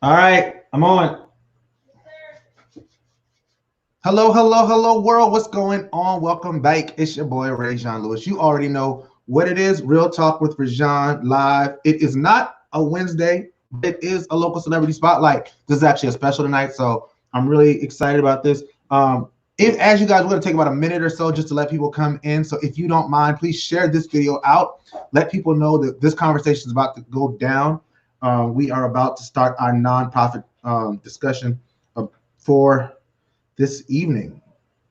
All right, I'm on. Hello, world. What's going on? Welcome back. It's your boy, ReZsaun Lewis. You already know what it is. Real Talk with ReZsaun live. It is not a Wednesday, but it is a local celebrity spotlight. This is actually a special tonight, so I'm really excited about this. As you guys, we're going to take about a minute or so just to let people come in. So if you don't mind, please share this video out. Let people know that this conversation is about to go down. We are about to start our nonprofit discussion for this evening.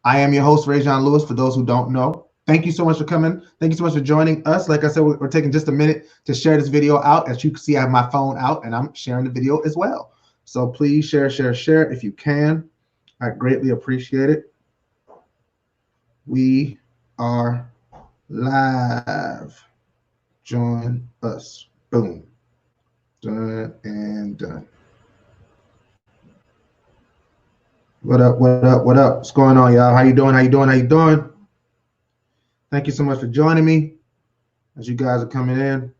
I am your host, ReZsaun Lewis, for those who don't know. Thank you so much for coming. Thank you so much for joining us. Like I said, we're taking just a minute to share this video out. As you can see, I have my phone out and I'm sharing the video as well. So please share if you can. I greatly appreciate it. We are live. Join us. Boom. Done and done. What up? What's going on, y'all? How you doing? Thank you so much for joining me as you guys are coming in.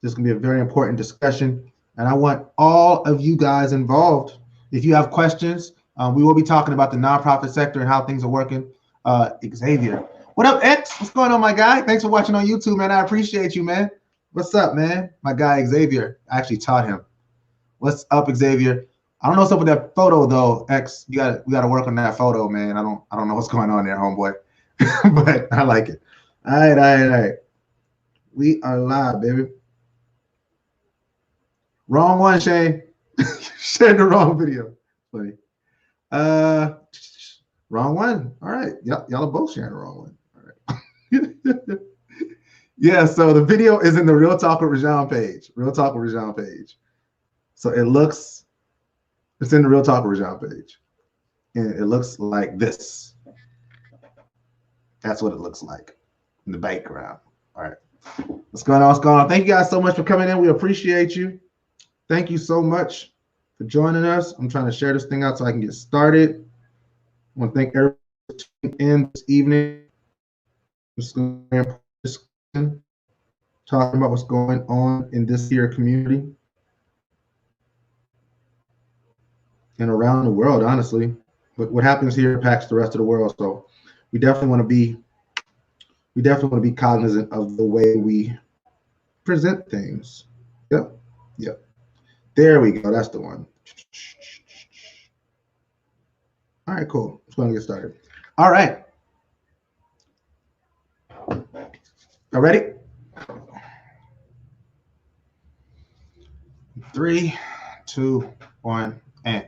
This is going to be a very important discussion, and I want all of you guys involved. If you have questions, we will be talking about the nonprofit sector and how things are working. Xavier. What up, X? What's going on, my guy? Thanks for watching on YouTube, man. I appreciate you, man. What's up, man? My guy, Xavier. I actually taught him. What's up, Xavier? I don't know what's up with that photo though, X. We gotta work on that photo, man. I don't know what's going on there, homeboy. But I like it. All right. We are live, baby. Wrong one, Shayne. Shared the wrong video. Funny. Wrong one. All right. Y'all are both sharing the wrong one. All right. Yeah, so the video is in the Real Talk with ReZsaun page. So it's in the Real Talk with ReZsaun page. And it looks like this. That's what it looks like in the background. All right. What's going on? Thank you guys so much for coming in. We appreciate you. Thank you so much for joining us. I'm trying to share this thing out so I can get started. I want to thank everyone for tuning in this evening. Talking about what's going on in this here community and around the world, honestly. But what happens here impacts the rest of the world. So we definitely want to be cognizant of the way we present things. Yep. There we go. That's the one. All right, cool. Let's go and get started. All right. Y'all ready? 3, 2, 1, and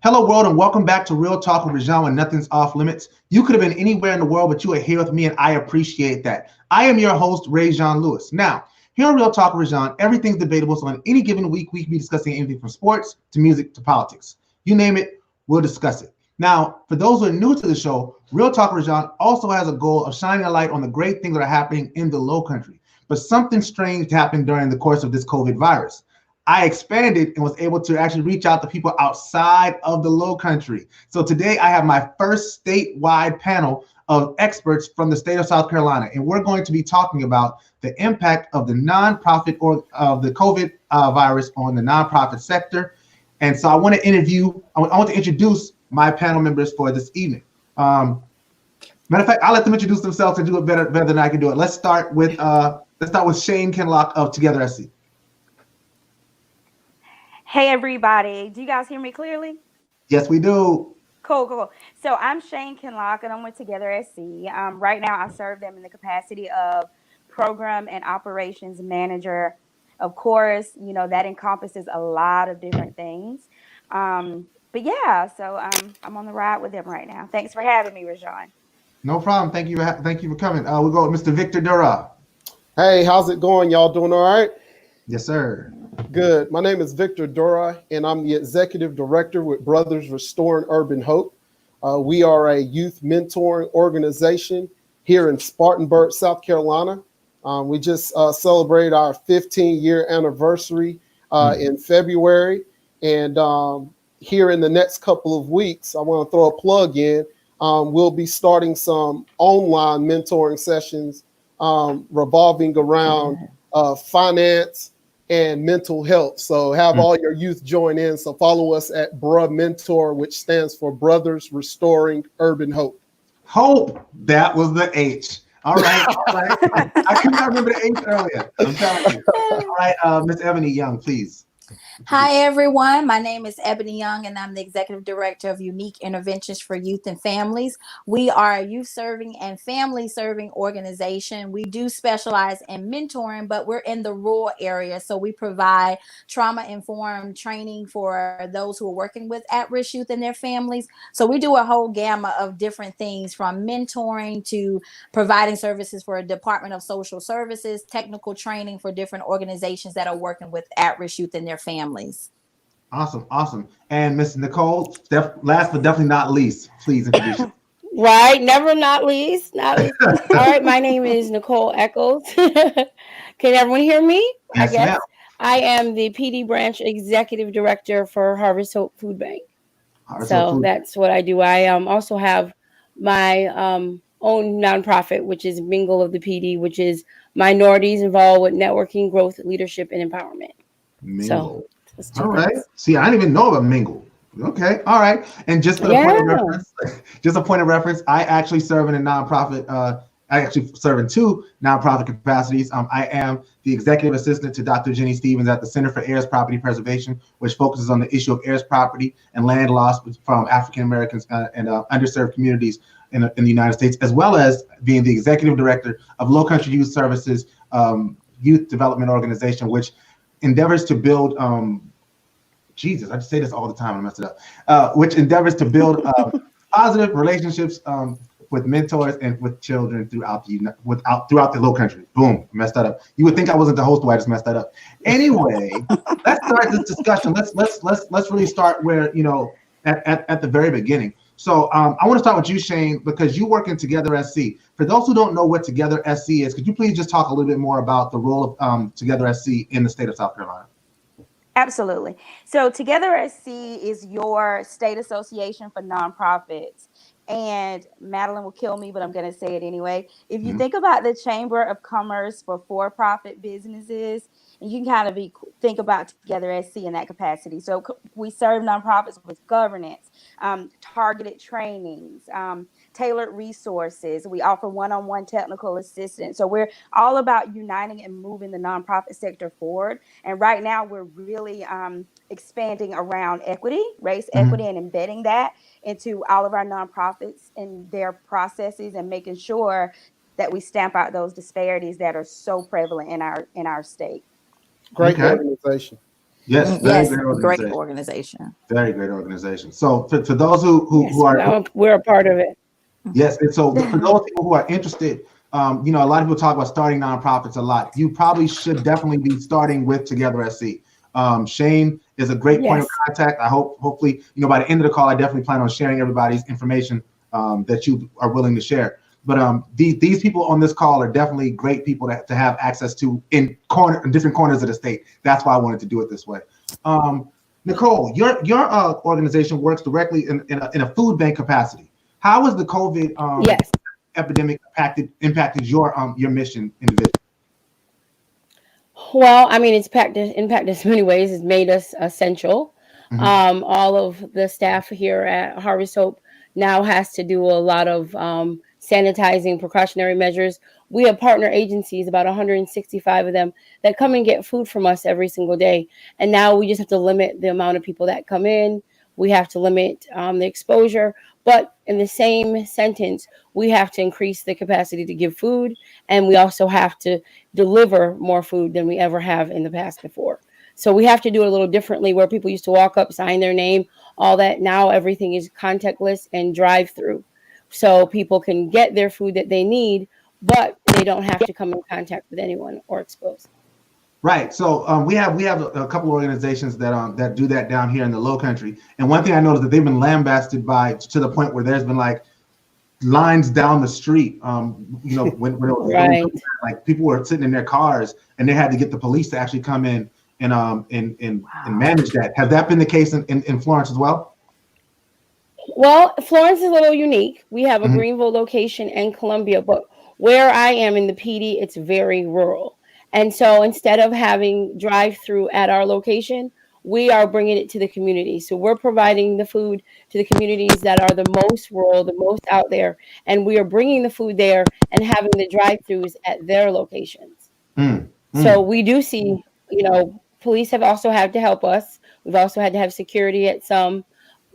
hello, world, and welcome back to Real Talk with ReZsaun when nothing's off limits. You could have been anywhere in the world, but you are here with me, and I appreciate that. I am your host, ReZsaun Lewis. Now, here on Real Talk with ReZsaun, everything's debatable, so on any given week, we can be discussing anything from sports to music to politics. You name it, we'll discuss it. Now, for those who are new to the show, Real Talk with ReZsaun also has a goal of shining a light on the great things that are happening in the Low Country. But something strange happened during the course of this COVID virus. I expanded and was able to actually reach out to people outside of the Low Country. So today I have my first statewide panel of experts from the state of South Carolina, and we're going to be talking about the impact of the nonprofit or of the COVID virus on the nonprofit sector. And so I want to introduce my panel members for this evening. Matter of fact, I'll let them introduce themselves and do it better than I can do it. Let's start with Shayne Kinloch of Together SC. Hey everybody, do you guys hear me clearly? Yes, we do. Cool. So I'm Shayne Kinloch and I'm with Together SC. Right now I serve them in the capacity of Program and Operations Manager. Of course, you know, that encompasses a lot of different things. But yeah, so I'm on the ride with them right now. Thanks for having me, ReZsaun. No problem. Thank you for coming. We'll go with Mr. Victor Durrah. Hey, how's it going? Y'all doing all right? Yes, sir. Good. My name is Victor Durrah, and I'm the Executive Director with Brothers Restoring Urban Hope. We are a youth mentoring organization here in Spartanburg, South Carolina. We just celebrated our 15-year anniversary in February. And here in the next couple of weeks, I want to throw a plug in. We'll be starting some online mentoring sessions revolving around finance, and mental health. So have all your youth join in. So follow us at BRU Mentor, which stands for Brothers Restoring Urban Hope. Hope. That was the H. All right. All right. I could not remember the H earlier. I'm telling you. All right, Miss Ebony Young, please. Hi, everyone. My name is Ebony Young, and I'm the Executive Director of Unique Interventions for Youth and Families. We are a youth serving and family serving organization. We do specialize in mentoring, but we're in the rural area. So we provide trauma-informed training for those who are working with at-risk youth and their families. So we do a whole gamut of different things, from mentoring to providing services for a Department of Social Services, technical training for different organizations that are working with at-risk youth and their families. Awesome, awesome. And Miss Nicole, last but definitely not least, please introduce you. Right, never not least, not least. All right, my name is Nicole Echols. Can everyone hear me? Yes, I guess ma'am. I am the PeeDee branch executive director for Harvest Hope Food Bank. That's what I do. I also have my own nonprofit, which is Mingle of the PeeDee, which is minorities involved with networking, growth, leadership, and empowerment. Mingle. All right. See, I didn't even know about Mingle. Okay. All right. And just for the point of reference, I actually serve in a nonprofit. I actually serve in two nonprofit capacities. I am the executive assistant to Dr. Jenny Stevens at the Center for Heirs Property Preservation, which focuses on the issue of heirs property and land loss from African Americans and underserved communities in the United States, as well as being the executive director of Low Country Youth Services Youth Development Organization, which endeavors to build I just say this all the time and I mess it up, which endeavors to build positive relationships with mentors and with children throughout the Low Country. Boom, messed that up. You would think I wasn't the host, but I just messed that up. Anyway, let's start this discussion. Let's really start where, at the very beginning. So I want to start with you, Shayne, because you work in Together SC. For those who don't know what Together SC is, could you please just talk a little bit more about the role of Together SC in the state of South Carolina? Absolutely. So Together SC is your state association for nonprofits. And Madeline will kill me, but I'm going to say it anyway. If you think about the Chamber of Commerce for-profit businesses, and you can kind of think about Together SC in that capacity. So we serve nonprofits with governance, targeted trainings, tailored resources. We offer one-on-one technical assistance. So we're all about uniting and moving the nonprofit sector forward. And right now we're really expanding around equity, race equity, and embedding that into all of our nonprofits and their processes, and making sure that we stamp out those disparities that are so prevalent in our state. Great organization. Yes, great organization. Very great organization. So for those who are, we're a part of it. Yes, and so for those people who are interested, a lot of people talk about starting nonprofits a lot. You probably should definitely be starting with Together SC. Shayne is a great point of contact. Hopefully, by the end of the call, I definitely plan on sharing everybody's information that you are willing to share. But these people on this call are definitely great people to have access to in different corners of the state. That's why I wanted to do it this way. Nicole, your organization works directly in a food bank capacity. How has the COVID epidemic impacted your mission individually? Well, I mean, it's impacted us in many ways. It's made us essential. All of the staff here at Harvest Hope now has to do a lot of sanitizing, precautionary measures. We have partner agencies, about 165 of them, that come and get food from us every single day. And now we just have to limit the amount of people that come in. We have to limit the exposure. But in the same sentence, we have to increase the capacity to give food. And we also have to deliver more food than we ever have in the past before. So we have to do it a little differently, where people used to walk up, sign their name, all that. Now everything is contactless and drive-through. So people can get their food that they need, but they don't have to come in contact with anyone or expose. Right. So we have a couple of organizations that do that down here in the Low Country. And one thing I noticed that they've been lambasted to the point where there's been like lines down the street. When like people were sitting in their cars and they had to get the police to actually come in and manage that. Has that been the case in Florence as well? Well, Florence is a little unique. We have a Greenville location and Columbia, but where I am in the PeeDee, it's very rural. And so instead of having drive-through at our location, we are bringing it to the community. So we're providing the food to the communities that are the most rural, the most out there, and we are bringing the food there and having the drive-throughs at their locations. So we do see, police have also had to help us. We've also had to have security at some,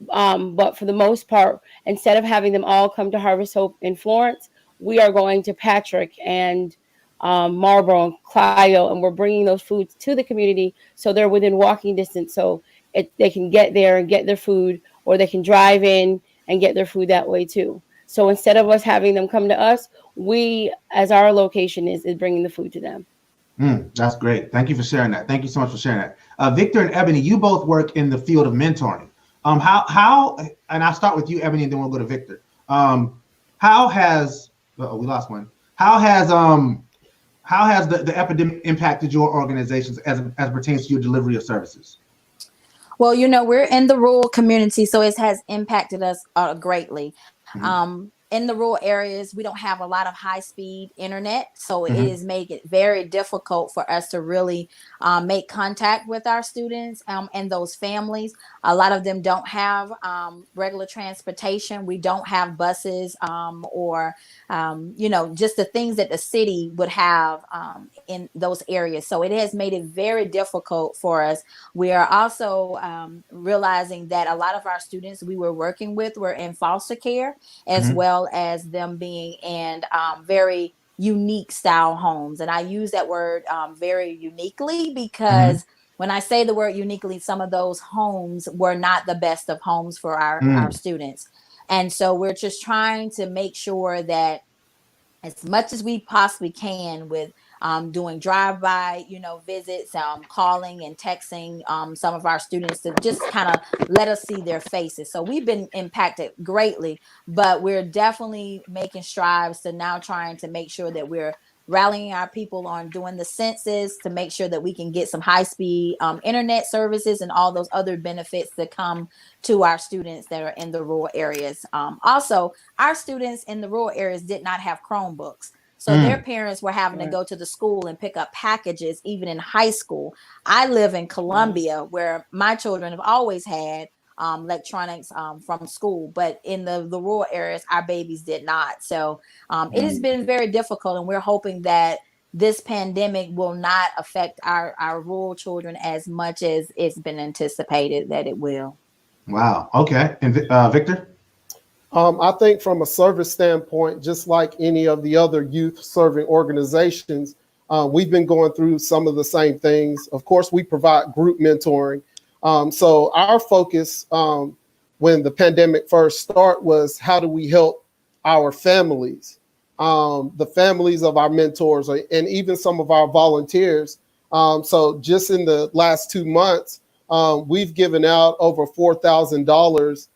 but for the most part, instead of having them all come to Harvest Hope in Florence, we are going to Patrick and Marlboro and Clio, and we're bringing those foods to the community so they're within walking distance, so they can get there and get their food, or they can drive in and get their food that way too. So instead of us having them come to us, we, as our location is bringing the food to them. That's great. Thank you for sharing that. Thank you so much for sharing that. Victor and Ebony, you both work in the field of mentoring. How, and I'll start with you, Ebony, and then we'll go to Victor. How has, we lost one. How has the epidemic impacted your organizations as pertains to your delivery of services? Well, we're in the rural community, so it has impacted us greatly. In the rural areas, we don't have a lot of high-speed internet, so it is making it very difficult for us to really make contact with our students and those families. A lot of them don't have regular transportation. We don't have buses or just the things that the city would have in those areas. So it has made it very difficult for us. We are also realizing that a lot of our students we were working with were in foster care, as well as them being in very unique style homes. And I use that word very uniquely because when I say the word uniquely, some of those homes were not the best of homes for our students. And so we're just trying to make sure that as much as we possibly can with doing drive-by, visits, calling and texting some of our students to just kind of let us see their faces. So we've been impacted greatly, but we're definitely making strides to now trying to make sure that we're rallying our people on doing the census to make sure that we can get some high-speed internet services and all those other benefits that come to our students that are in the rural areas. Also, our students in the rural areas did not have Chromebooks. So their parents were having to go to the school and pick up packages, even in high school. I live in Columbia, where my children have always had electronics from school, but in the rural areas, our babies did not. So it has been very difficult, and we're hoping that this pandemic will not affect our rural children as much as it's been anticipated that it will. Wow. Okay. And Victor? I think from a service standpoint, just like any of the other youth serving organizations, we've been going through some of the same things. Of course, we provide group mentoring. So our focus when the pandemic first started was how do we help our families, the families of our mentors, and even some of our volunteers. So just in the last 2 months, we've given out over $4,000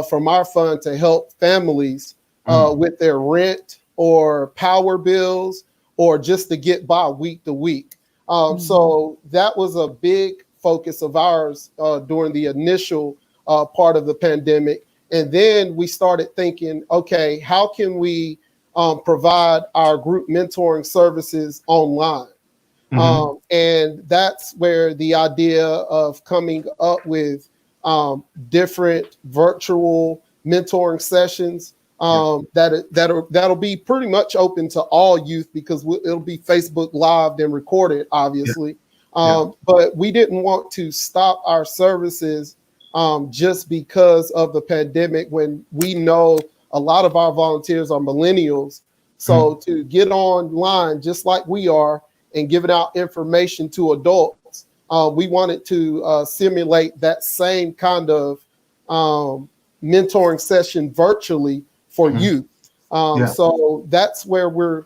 from our fund to help families with their rent or power bills or just to get by week to week. So that was a big focus of ours during the initial part of the pandemic. And then we started thinking, okay, how can we provide our group mentoring services online? And that's where the idea of coming up with different virtual mentoring sessions that'll be pretty much open to all youth because it'll be Facebook Live and recorded, obviously. But we didn't want to stop our services just because of the pandemic when we know a lot of our volunteers are millennials. So to get online just like we are and giving out information to adults, we wanted to simulate that same kind of mentoring session virtually for youth. So that's where we're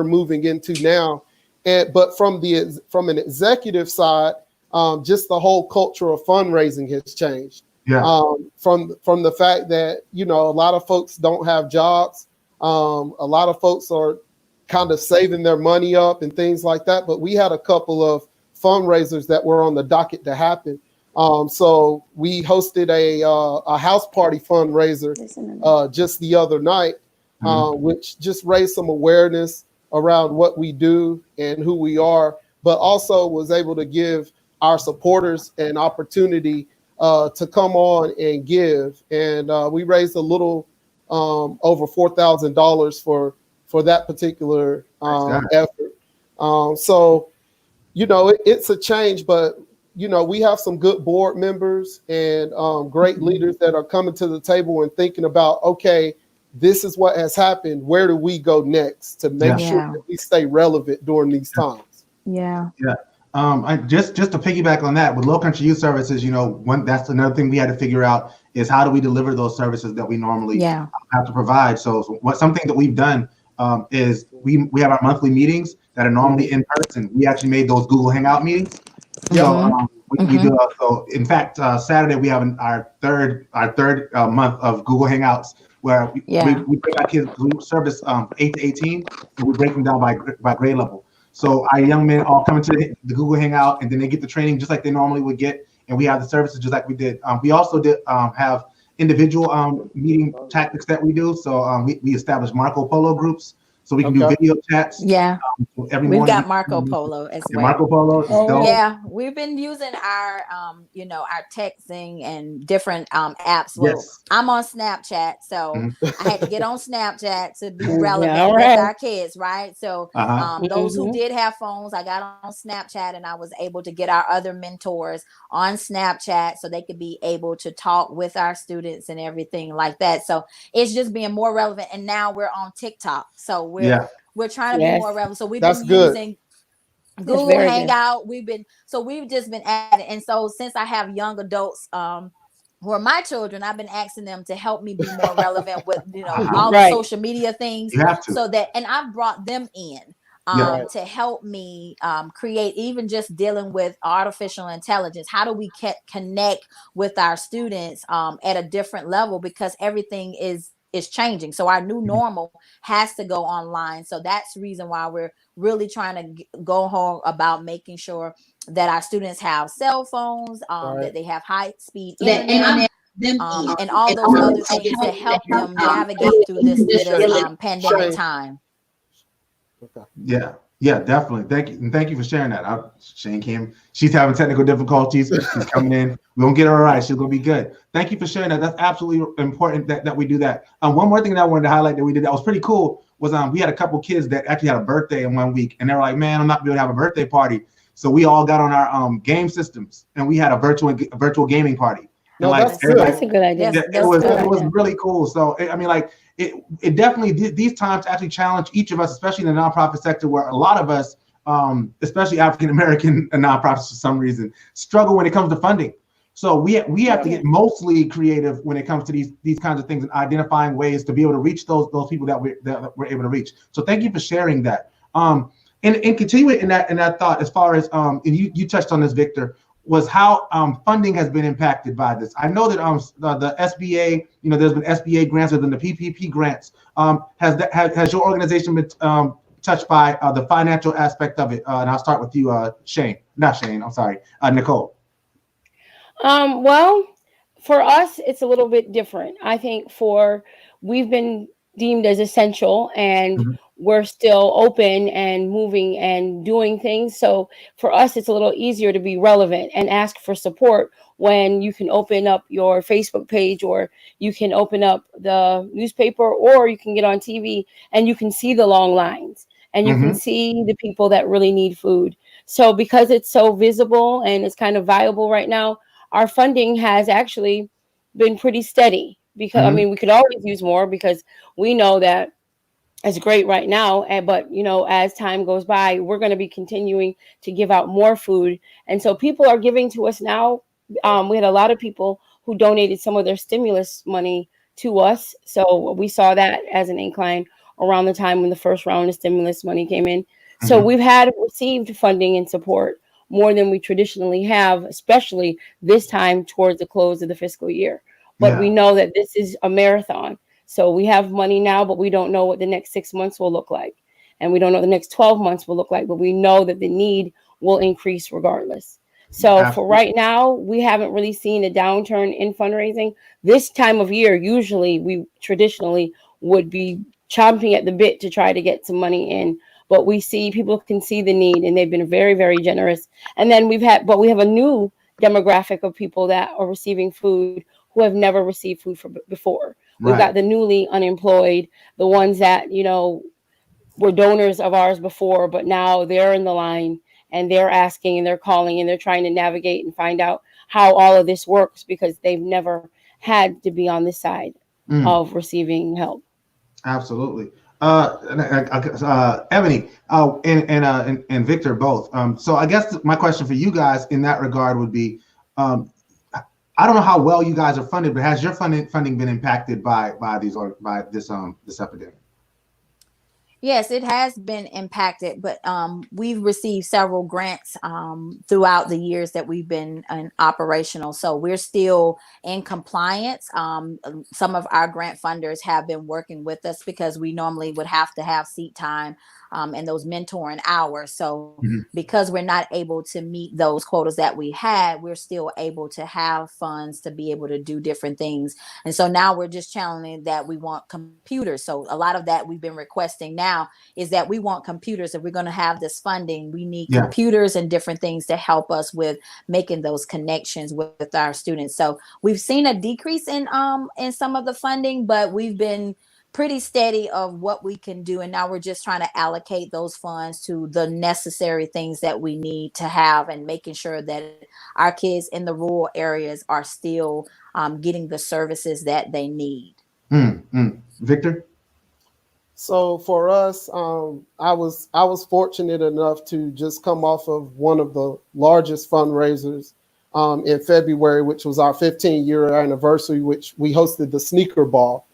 moving into now. But from an executive side, just the whole culture of fundraising has changed. From the fact that a lot of folks don't have jobs, a lot of folks are kind of saving their money up and things like that. But we had a couple of fundraisers that were on the docket to happen. So we hosted a house party fundraiser just the other night, which just raised some awareness around what we do and who we are. but also was able to give our supporters an opportunity to come on and give. And we raised a little over $4,000 for that particular effort. So, you know, it's a change, but, you know, we have some good board members and great leaders that are coming to the table and thinking about, okay, this is what has happened. Where do we go next to make sure that we stay relevant during these times? Yeah. Just to piggyback on that, with Low Country Youth Services, you know, that's another thing we had to figure out is how do we deliver those services that we normally have to provide. So something that we've done is we have our monthly meetings that are normally in person. We actually made those Google Hangout meetings. So we do. So in fact, Saturday we have our third month of Google Hangouts where we break our kids group service 8 to 18, and we break them down by grade level. So our young men all come into the Google Hangout, and then they get the training just like they normally would get, and we have the services just like we did. We also did have individual meeting tactics that we do. So we established Marco Polo groups, so we can do video chats. Every morning. We've got Marco Polo as well. Marco Polo. Yeah, we've been using our, you know, our texting and different apps. Well, I'm on Snapchat, so I had to get on Snapchat to be relevant with our kids, right? So those who did have phones, I got on Snapchat, and I was able to get our other mentors on Snapchat so they could be able to talk with our students and everything like that. So it's just being more relevant. And now we're on TikTok, so we're trying to be more relevant. So we've been using Google Hangout. We've just been at it. And so since I have young adults who are my children, I've been asking them to help me be more relevant with, you know, all the social media things. So that, and I've brought them in to help me create, even just dealing with artificial intelligence. How do we connect with our students at a different level, because everything is changing. So our new normal has to go online. So that's the reason why we're really trying to go home about making sure that our students have cell phones, that they have high speed internet, and all those other things to help them navigate through this pandemic time. Yeah, definitely. Thank you. And thank you for sharing that. Shayne came. She's having technical difficulties. She's coming in. We're going to get her all right. She's going to be good. Thank you for sharing that. That's absolutely important that we do that. One more thing that I wanted to highlight that we did that was pretty cool was we had a couple kids that actually had a birthday in 1 week. And they were like, man, I'm not going to have a birthday party. So we all got on our game systems, and we had a virtual gaming party. No, that's a good idea. It was really cool. So I mean, like it definitely these times actually challenge each of us, especially in the nonprofit sector, where a lot of us, especially African American nonprofits for some reason, struggle when it comes to funding. So we have to get mostly creative when it comes to these kinds of things and identifying ways to be able to reach those people that we're able to reach. So thank you for sharing that. And continuing in that thought, as far as and you touched on this, Victor, was how funding has been impacted by this. I know that the SBA, you know, there's been SBA grants, there's been the PPP grants. Has your organization been touched by the financial aspect of it? And I'll start with you, Nicole. Well, for us, it's a little bit different. I think we've been deemed as essential, and we're still open and moving and doing things. So for us, it's a little easier to be relevant and ask for support when you can open up your Facebook page, or you can open up the newspaper, or you can get on TV and you can see the long lines, and you can see the people that really need food. So because it's so visible and it's kind of viable right now, our funding has actually been pretty steady, because I mean, we could always use more, because we know that it's great right now, but you know, as time goes by, we're going to be continuing to give out more food. And so people are giving to us now. We had a lot of people who donated some of their stimulus money to us. So we saw that as an incline around the time when the first round of stimulus money came in. So we've received funding and support more than we traditionally have, especially this time towards the close of the fiscal year. But we know that this is a marathon. So we have money now, but we don't know what the next 6 months will look like. And we don't know what the next 12 months will look like, but we know that the need will increase regardless. So for right now, we haven't really seen a downturn in fundraising. This time of year, usually we traditionally would be chomping at the bit to try to get some money in. but we see people can see the need, and they've been very, very generous. And then we have a new demographic of people that are receiving food who have never received food before. We've got the newly unemployed, the ones that, you know, were donors of ours before, but now they're in the line and they're asking and they're calling and they're trying to navigate and find out how all of this works because they've never had to be on this side of receiving help. Absolutely. Ebony and Victor both. So I guess my question for you guys in that regard would be, I don't know how well you guys are funded, but has your funding been impacted by this epidemic? Yes, it has been impacted, but we've received several grants throughout the years that we've been operational. So we're still in compliance. Some of our grant funders have been working with us because we normally would have to have seat time and those mentoring hours. So because we're not able to meet those quotas that we had, we're still able to have funds to be able to do different things. And so now we're just challenging that we want computers. So a lot of that we've been requesting now is that we want computers. If we're going to have this funding, we need computers and different things to help us with making those connections with our students. So we've seen a decrease in some of the funding, but we've been pretty steady of what we can do. And now we're just trying to allocate those funds to the necessary things that we need to have and making sure that our kids in the rural areas are still getting the services that they need. Victor? So for us, I was fortunate enough to just come off of one of the largest fundraisers in February, which was our 15-year anniversary, which we hosted the Sneaker Ball.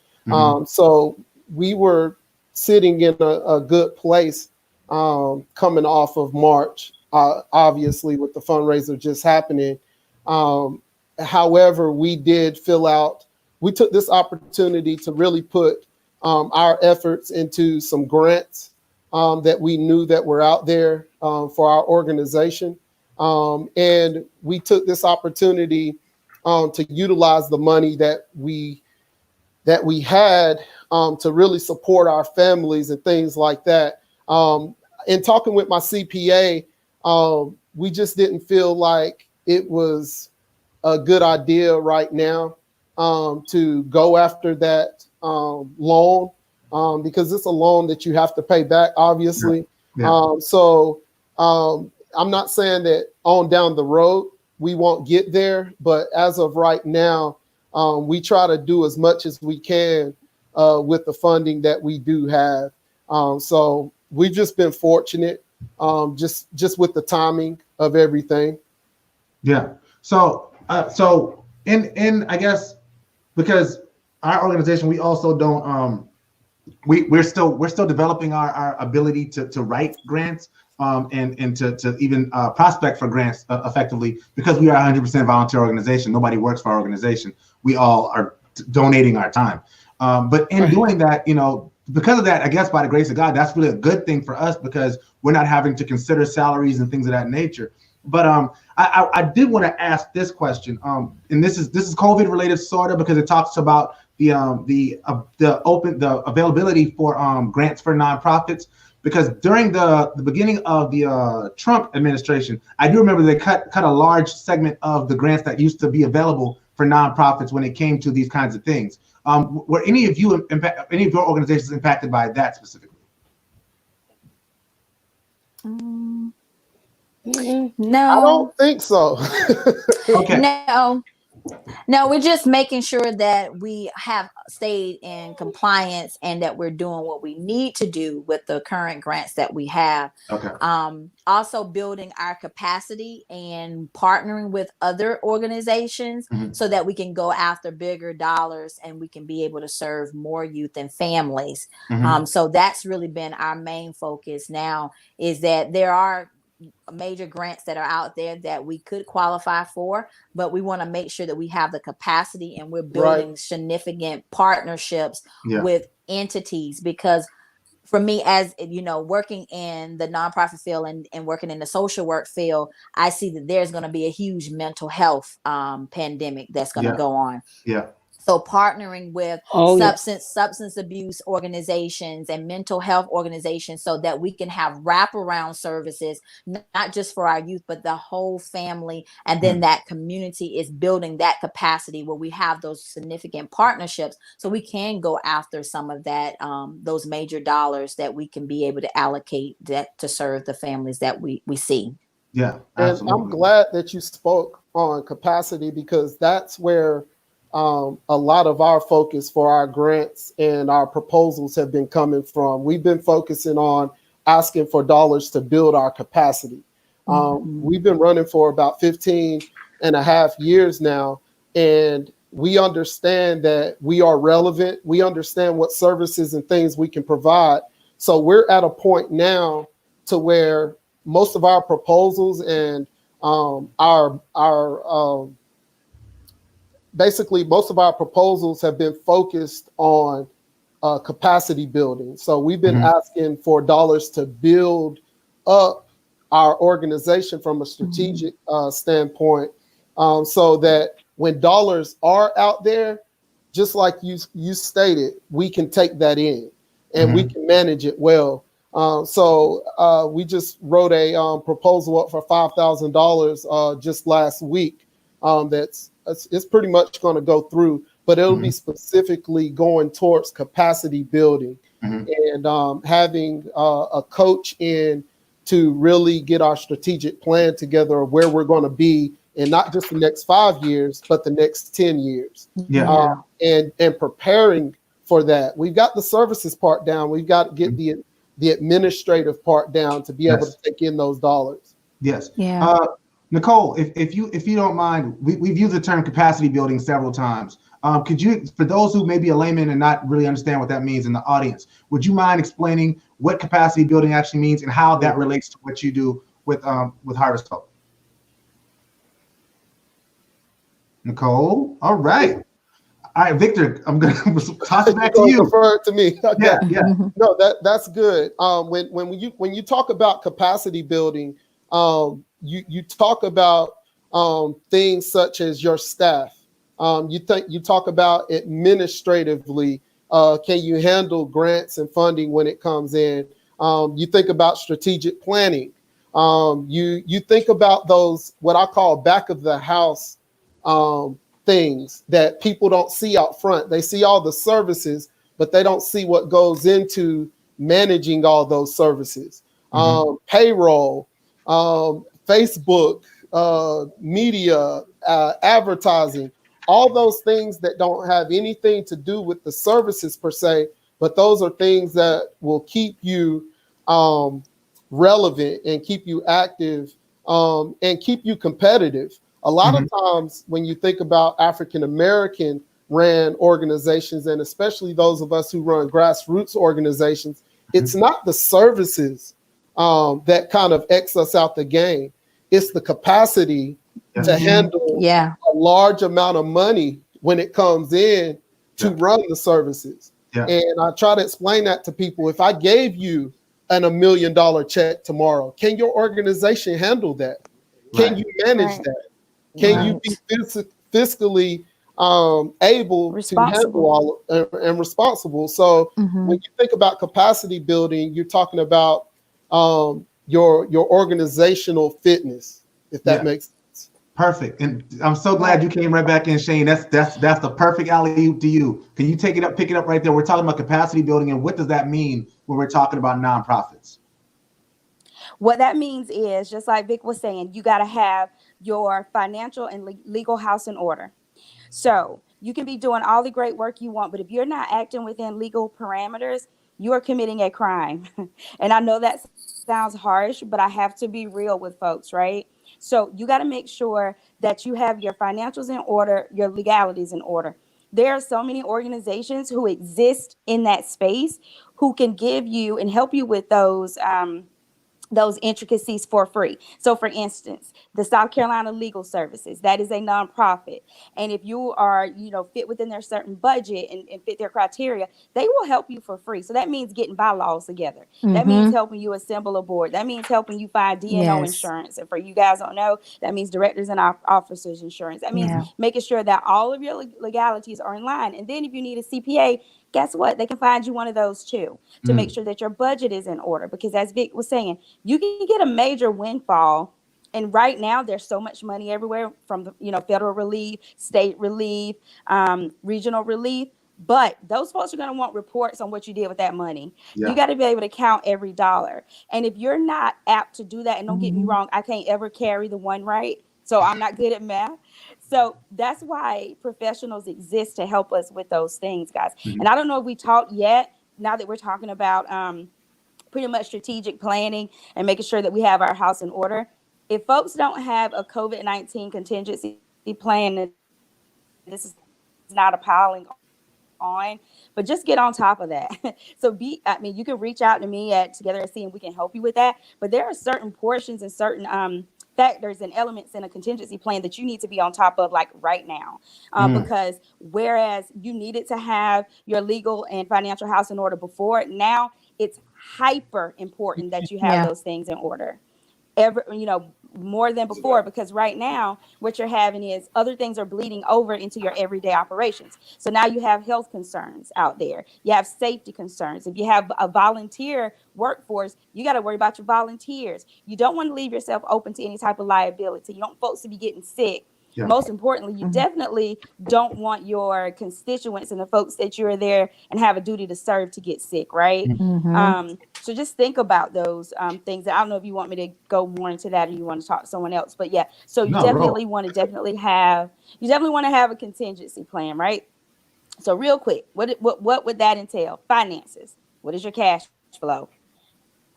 So we were sitting in a good place coming off of March, obviously with the fundraiser just happening. However, we took this opportunity to really put our efforts into some grants that we knew that were out there for our organization. And we took this opportunity to utilize the money that we had to really support our families and things like that. In talking with my CPA, we just didn't feel like it was a good idea right now to go after that loan because it's a loan that you have to pay back, obviously. So I'm not saying that on down the road we won't get there, but as of right now, we try to do as much as we can with the funding that we do have. So we've just been fortunate, just with the timing of everything. Yeah. So in I guess because our organization, we also don't we're still developing our ability to write grants and to even prospect for grants effectively because we are a 100% volunteer organization. Nobody works for our organization. We all are donating our time. But in doing that, you know, because of that, I guess by the grace of God, that's really a good thing for us because we're not having to consider salaries and things of that nature. But I did want to ask this question, and this is COVID related sort of because it talks about the availability for grants for nonprofits. Because during the beginning of the Trump administration, I do remember they cut a large segment of the grants that used to be available for nonprofits when it came to these kinds of things. Were any of your organizations impacted by that specifically? No, I don't think so. Okay. No, we're just making sure that we have stayed in compliance and that we're doing what we need to do with the current grants that we have. Okay. Also building our capacity and partnering with other organizations so that we can go after bigger dollars and we can be able to serve more youth and families. So that's really been our main focus now, is that there are major grants that are out there that we could qualify for, but we want to make sure that we have the capacity and we're building significant partnerships with entities. Because for me, as you know, working in the nonprofit field and working in the social work field, I see that there's going to be a huge mental health pandemic that's going to go on. So partnering with Oh, yeah. substance abuse organizations and mental health organizations so that we can have wraparound services, not just for our youth, but the whole family. And then that community is building that capacity where we have those significant partnerships so we can go after some of that, those major dollars that we can be able to allocate that to serve the families that we see. Yeah, And absolutely. I'm glad that you spoke on capacity, because that's where a lot of our focus for our grants and our proposals have been coming from. We've been focusing on asking for dollars to build our capacity. We've been running for about 15 and a half years now, and we understand that we are relevant. We understand what services and things we can provide. So we're at a point now to where most of our proposals and basically most of our proposals have been focused on capacity building. So we've been asking for dollars to build up our organization from a strategic standpoint, so that when dollars are out there, just like you stated, we can take that in and we can manage it well. So we just wrote a proposal up for $5,000 just last week. It's pretty much going to go through, but it'll be specifically going towards capacity building and having a coach in to really get our strategic plan together of where we're going to be in not just the next 5 years, but the next 10 years. Yeah. And preparing for that. We've got the services part down. We've got to get the administrative part down to be able to take in those dollars. Yes. Yeah. Nicole, if you don't mind, we've used the term capacity building several times. Could you, for those who may be a layman and not really understand what that means in the audience, would you mind explaining what capacity building actually means and how that relates to what you do with Harvest Hope? Nicole, all right. All right, Victor, I'm going to toss it back to you. Refer it to me. Okay. Yeah. No, that's good. When you talk about capacity building, you talk about things such as your staff. You talk about administratively. Can you handle grants and funding when it comes in? You think about strategic planning. You think about those what I call back of the house things that people don't see out front. They see all the services, but they don't see what goes into managing all those services. Payroll, Facebook, media, advertising, all those things that don't have anything to do with the services per se, but those are things that will keep you relevant and keep you active and keep you competitive. A lot of times when you think about African-American ran organizations, and especially those of us who run grassroots organizations, it's not the services that kind of X us out the game. It's the capacity to handle a large amount of money when it comes in to run the services. And I try to explain that to people. If I gave you $1 million check tomorrow, can your organization handle that? Can you manage that? Can you be fiscally able to handle all and responsible? So when you think about capacity building, you're talking about your organizational fitness, if that makes sense. Perfect. And I'm so glad you came right back in, Shayne. That's the perfect alley-oop to you. Can you pick it up right there? We're talking about capacity building, and what does that mean when we're talking about nonprofits? What that means is, just like Vic was saying, you got to have your financial and legal house in order. So you can be doing all the great work you want, but if you're not acting within legal parameters, you are committing a crime. And I know that sounds harsh, but I have to be real with folks, right? So you got to make sure that you have your financials in order, your legalities in order. There are so many organizations who exist in that space who can give you and help you with those those intricacies for free. So for instance, the South Carolina Legal Services, that is a nonprofit. And if you are, fit within their certain budget and fit their criteria, they will help you for free. So that means getting bylaws together. That means helping you assemble a board. That means helping you find D&O insurance. And for you guys don't know, that means directors and officers insurance. That means making sure that all of your legalities are in line. And then if you need a CPA, guess what? They can find you one of those too, to make sure that your budget is in order. Because as Vic was saying, you can get a major windfall. And right now there's so much money everywhere from the, federal relief, state relief, regional relief. But those folks are going to want reports on what you did with that money. Yeah. You got to be able to count every dollar. And if you're not apt to do that, and don't get me wrong, I can't ever carry the one right. So I'm not good at math. So that's why professionals exist to help us with those things, guys. And I don't know if we talked yet, now that we're talking about pretty much strategic planning and making sure that we have our house in order. If folks don't have a COVID-19 contingency plan, this is not a piling on, but just get on top of that. So you can reach out to me at Together at Sea and we can help you with that. But there are certain portions and certain factors and elements in a contingency plan that you need to be on top of, like right now, because whereas you needed to have your legal and financial house in order before, now it's hyper important that you have those things in order. More than before, because right now what you're having is other things are bleeding over into your everyday operations. So now you have health concerns out there. You have safety concerns. If you have a volunteer workforce, you got to worry about your volunteers. You don't want to leave yourself open to any type of liability. You don't want folks to be getting sick. Yeah. Most importantly, you definitely don't want your constituents and the folks that you're there and have a duty to serve to get sick, right? So just think about those things. I don't know if you want me to go more into that or you want to talk to someone else, but yeah. So you definitely want to have a contingency plan, right? So real quick, what would that entail? Finances. What is your cash flow?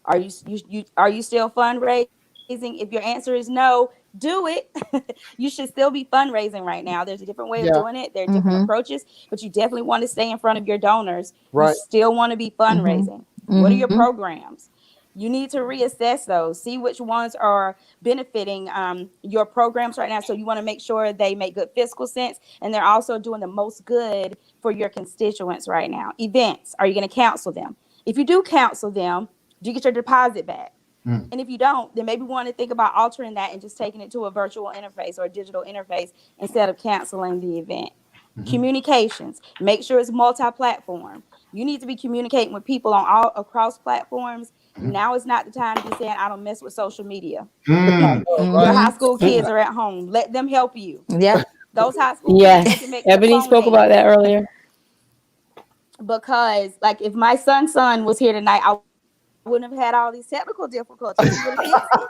Are you still fundraising? If your answer is no, do it. You should still be fundraising right now. There's a different way of doing it. There are different approaches, but you definitely want to stay in front of your donors. Right. You still want to be fundraising. What are your programs? You need to reassess those, see which ones are benefiting your programs right now. So you want to make sure they make good fiscal sense and they're also doing the most good for your constituents right now. Events, are you going to cancel them? If you do cancel them, do you get your deposit back? And if you don't, then maybe want to think about altering that and just taking it to a virtual interface or a digital interface instead of canceling the event. Communications, make sure it's multi-platform. You need to be communicating with people on all across platforms. Now is not the time to be saying, I don't mess with social media. Your high school kids are at home. Let them help you. Yeah. Those high school kids, they can make Ebony spoke about that earlier. Because like if my son's son was here tonight, I wouldn't have had all these technical difficulties,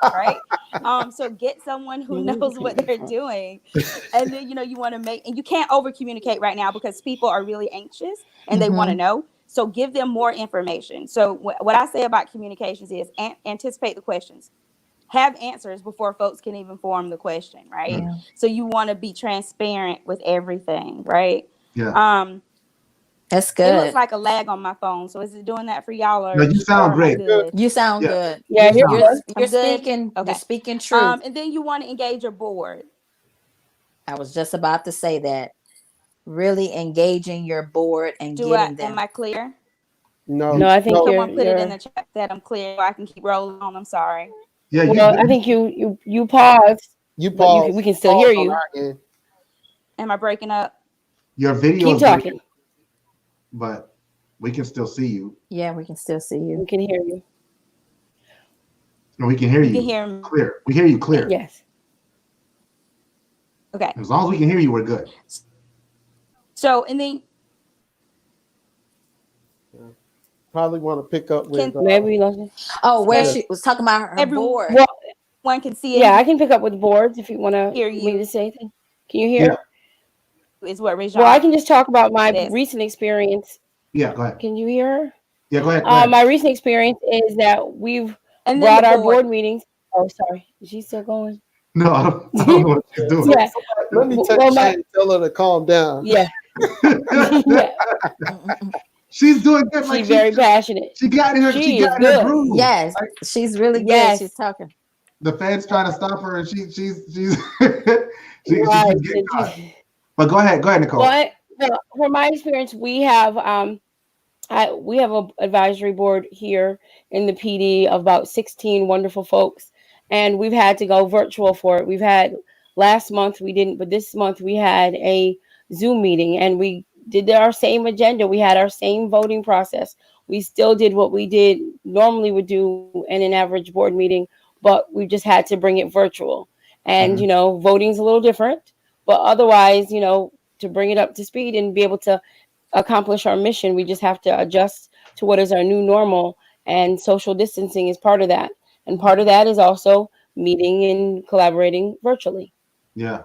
right? So get someone who knows what they're doing. And then, you want to and you can't over communicate right now because people are really anxious and they want to know. So give them more information. So what I say about communications is anticipate the questions. Have answers before folks can even form the question, right? Yeah. So you want to be transparent with everything, right? Yeah. That's good. It looks like a lag on my phone. So is it doing that for y'all? Or, no, you sound great. You sound good. Yeah, you're speaking. Okay. You're speaking truth. And then you want to engage your board. I was just about to say that. Really engaging your board and getting them. Am I clear? No, I think someone put it in the chat that I'm clear. So I can keep rolling on. I'm sorry. Yeah, I think you paused. You paused. We can still hear you. Am I breaking up? Your video. Keep talking. But we can still see you. Yeah, we can still see you. We can hear you. No, we can hear you. You can hear me. Clear. We hear you clear. Yes. Okay. As long as we can hear you, we're good. So, and then probably want to pick up with maybe lost it. Oh, where she was talking about her board. Well, one can see it. Yeah, I can pick up with boards if you want to hear me to say anything. Can you hear? Yeah. Is what ReZsaun. Well, I can just talk about my recent experience. Yeah, go ahead. Can you hear her? Yeah, go ahead. My recent experience is that we've brought our board meetings. Oh, sorry. Is she still going? No, I don't know what she's doing. Yeah. Let me text Shayne, tell her to calm down. Yeah. She's doing good. Like She's very passionate. she got in her. She She is got in her good. groove. Yes, Like, she's really good. Yes. She's talking. the Fed's trying to stop her, and she's she Right. keeps getting caught. But go ahead, Nicole. Well, from my experience, we have we have an advisory board here in the PD of about 16 wonderful folks, and we've had to go virtual for it. We've had last month we didn't, but this month we had a Zoom meeting, and we did our same agenda. We had our same voting process. We still did what we did normally would do in an average board meeting, but we just had to bring it virtual. And voting's a little different, but otherwise, to bring it up to speed and be able to accomplish our mission, we just have to adjust to what is our new normal, and social distancing is part of that. And part of that is also meeting and collaborating virtually. Yeah,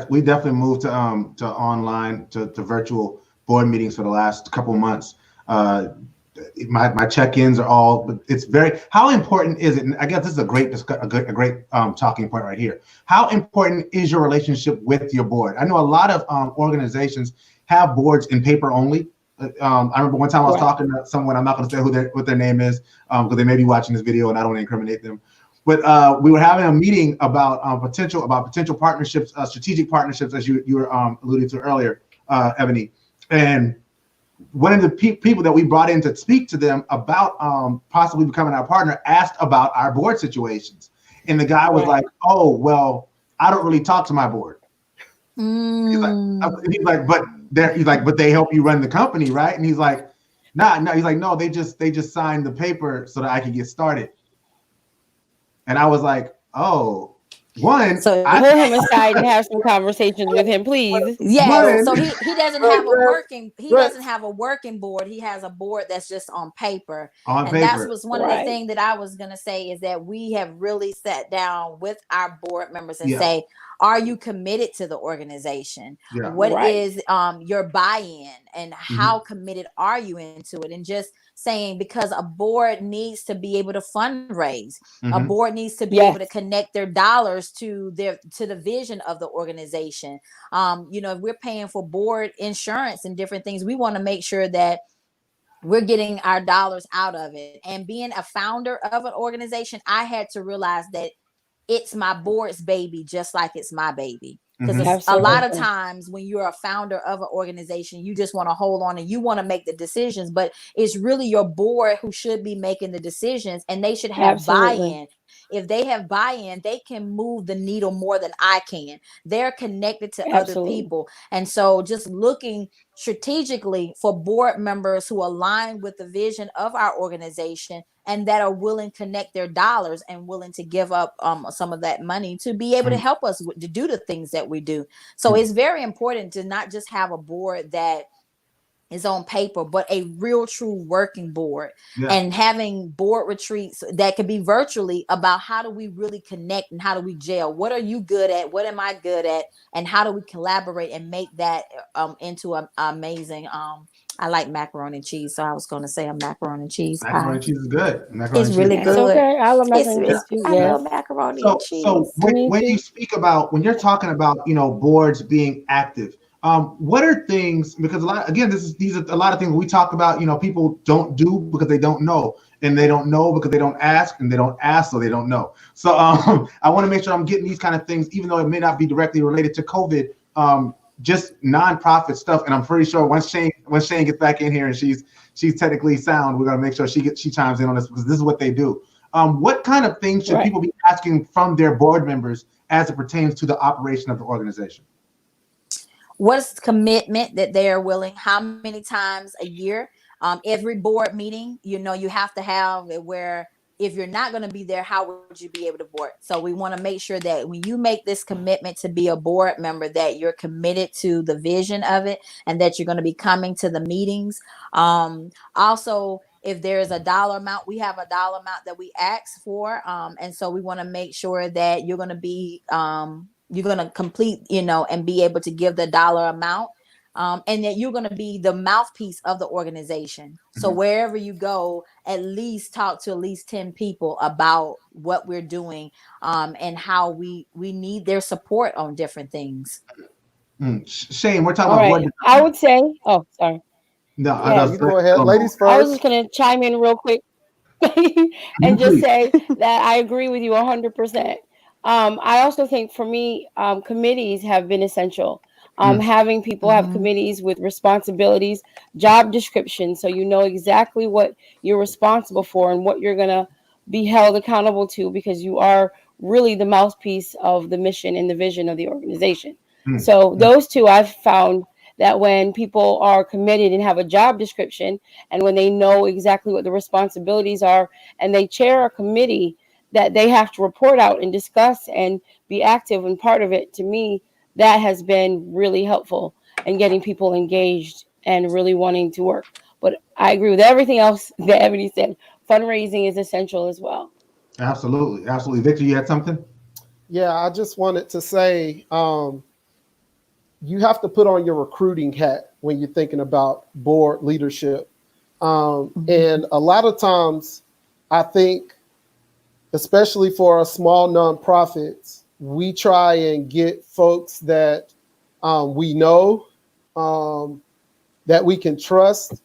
we definitely moved to online to virtual board meetings for the last couple months. My check-ins are all, but it's very, how important is it? And I guess this is a great talking point right here. How important is your relationship with your board? I know a lot of organizations have boards in paper only. I remember one time I was talking to someone, I'm not going to say what their name is, because they may be watching this video and I don't want to incriminate them. But we were having a meeting about potential partnerships, strategic partnerships, as you were alluding to earlier, Ebony. And one of the people that we brought in to speak to them about possibly becoming our partner asked about our board situations, and the guy was like, "Oh, well, I don't really talk to my board." He's like, but they help you run the company, right? And he's like, "Nah." He's like, "No, they just signed the paper so that I could get started." And I was like, "Oh, one." So pull him aside and have some conversations with him, please. Yeah. So he doesn't have a working board. He has a board that's just on paper. That was one of the things that I was gonna say, is that we have really sat down with our board members and say, are you committed to the organization? Yeah. What is your buy-in, and how committed are you into it? And just saying, because a board needs to be able to fundraise, a board needs to be able to connect their dollars to the vision of the organization. If we're paying for board insurance and different things, we want to make sure that we're getting our dollars out of it. And being a founder of an organization, I had to realize that it's my board's baby, just like it's my baby. Because a lot of times when you're a founder of an organization, you just want to hold on and you want to make the decisions, but it's really your board who should be making the decisions, and they should have buy-in. If they have buy-in, they can move the needle more than I can. They're connected to other people. And so just looking strategically for board members who align with the vision of our organization and that are willing to connect their dollars and willing to give up some of that money to be able to help us to do the things that we do. So it's very important to not just have a board that is on paper, but a real true working board, and having board retreats that could be virtually about how do we really connect and how do we gel? What are you good at? What am I good at? And how do we collaborate and make that into an amazing I like macaroni and cheese, so I was going to say a macaroni and cheese pie. Macaroni and cheese is good. It's really good. It's okay. I love macaroni and cheese. I love macaroni and cheese. So when you speak about, when you're talking about, boards being active, what are things, because these are a lot of things we talk about, people don't do because they don't know, and they don't know because they don't ask, and they don't ask so they don't know. So I want to make sure I'm getting these kind of things, even though it may not be directly related to COVID, just nonprofit stuff. And I'm pretty sure once Shayne gets back in here and she's technically sound, we're gonna make sure she chimes in on this, because this is what they do. What kind of things should people be asking from their board members as it pertains to the operation of the organization? What's the commitment that they are willing? How many times a year? Every board meeting, you have to have it where, if you're not going to be there, how would you be able to board? So we want to make sure that when you make this commitment to be a board member, that you're committed to the vision of it, and that you're going to be coming to the meetings. Also, if there's a dollar amount, we have a dollar amount that we ask for. And so we want to make sure that you're going to be, you're going to complete, and be able to give the dollar amount. And that you're going to be the mouthpiece of the organization. So wherever you go, at least talk to at least 10 people about what we're doing, and how we need their support on different things. Shayne, we're talking about board. I would say, sorry. No, I Yeah, got You go ahead, ladies I was just first. going to chime in real quick and just say that I agree with you 100%. I also think for me, committees have been essential. Having people have committees with responsibilities, job descriptions, so you know exactly what you're responsible for and what you're going to be held accountable to, because you are really the mouthpiece of the mission and the vision of the organization. So those two I've found that when people are committed and have a job description, and when they know exactly what the responsibilities are, and they chair a committee that they have to report out and discuss and be active and part of it, to me, that has been really helpful in getting people engaged and really wanting to work. But I agree with everything else that Ebony said. Fundraising is essential as well. Absolutely. Absolutely. Victor, you had something? Yeah, I just wanted to say you have to put on your recruiting hat when you're thinking about board leadership. And a lot of times, I think, especially for our small nonprofits, we try and get folks that we know, that we can trust,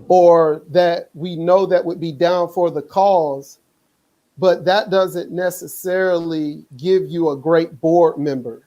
or that we know that would be down for the cause. But that doesn't necessarily give you a great board member.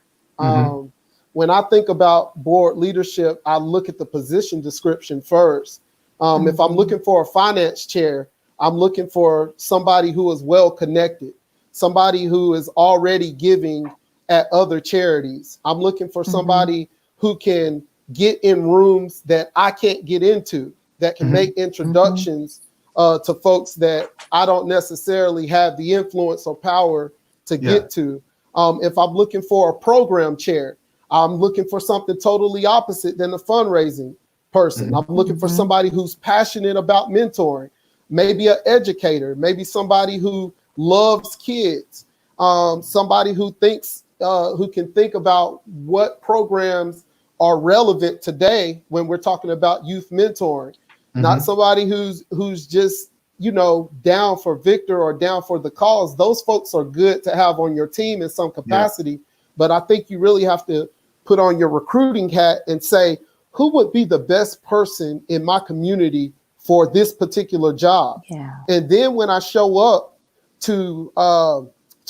When I think about board leadership, I look at the position description first. If I'm looking for a finance chair, I'm looking for somebody who is well connected, somebody who is already giving at other charities. I'm looking for somebody who can get in rooms that I can't get into, that can make introductions to folks that I don't necessarily have the influence or power to get to. If I'm looking for a program chair, I'm looking for something totally opposite than a fundraising person. I'm looking for somebody who's passionate about mentoring, maybe an educator, maybe somebody who loves kids, somebody who thinks, who can think about what programs are relevant today when we're talking about youth mentoring. Not somebody who's just, you know, down for Victor or down for the cause. Those folks are good to have on your team in some capacity, but I think you really have to put on your recruiting hat and say, who would be the best person in my community for this particular job? And then when I show up to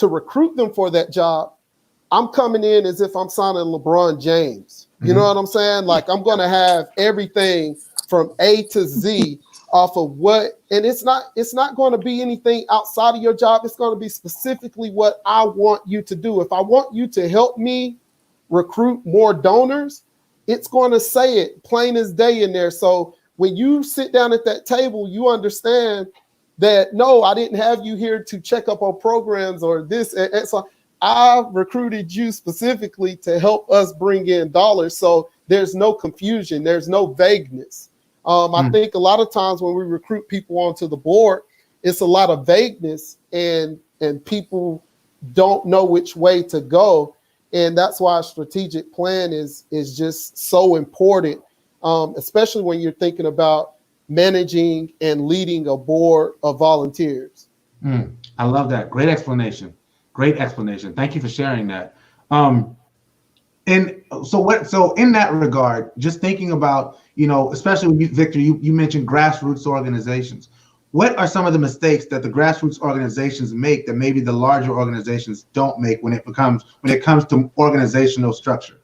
recruit them for that job, I'm coming in as if I'm signing LeBron James. You know what I'm saying? Like, I'm going to have everything from A to Z off of what, and it's not going to be anything outside of your job. It's going to be specifically what I want you to do. If I want you to help me recruit more donors, it's going to say it plain as day in there. So when you sit down at that table, you understand that, no, I didn't have you here to check up on programs or this. And so I recruited you specifically to help us bring in dollars. So there's no confusion. There's no vagueness. I think a lot of times when we recruit people onto the board, it's a lot of vagueness and people don't know which way to go. And that's why a strategic plan is just so important, especially when you're thinking about managing and leading a board of volunteers. I love that. Great explanation. Great explanation. Thank you for sharing that. And so in that regard, just thinking about, you know, especially when Victor, you mentioned grassroots organizations. What are some of the mistakes that the grassroots organizations make that maybe the larger organizations don't make when it comes to organizational structure?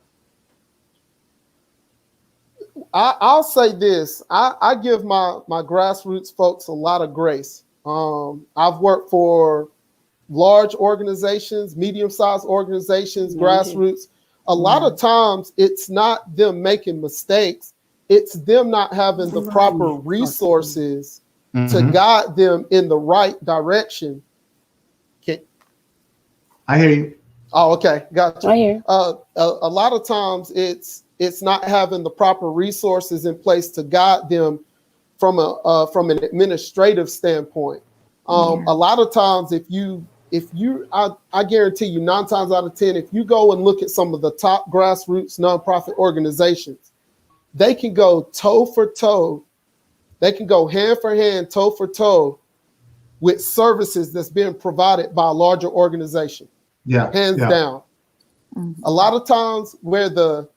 I'll say this. I give my grassroots folks a lot of grace. I've worked for large organizations, medium-sized organizations, grassroots. A lot of times it's not them making mistakes. It's them not having the proper resources to guide them in the right direction. I hear you. Oh, okay. Gotcha. I hear. A lot of times it's not having the proper resources in place to guide them from an administrative standpoint. A lot of times I guarantee you 9 times out of 10, if you go and look at some of the top grassroots nonprofit organizations, they can go toe for toe. They can go hand for hand, toe for toe with services that's being provided by a larger organization. Hands down. A lot of times where the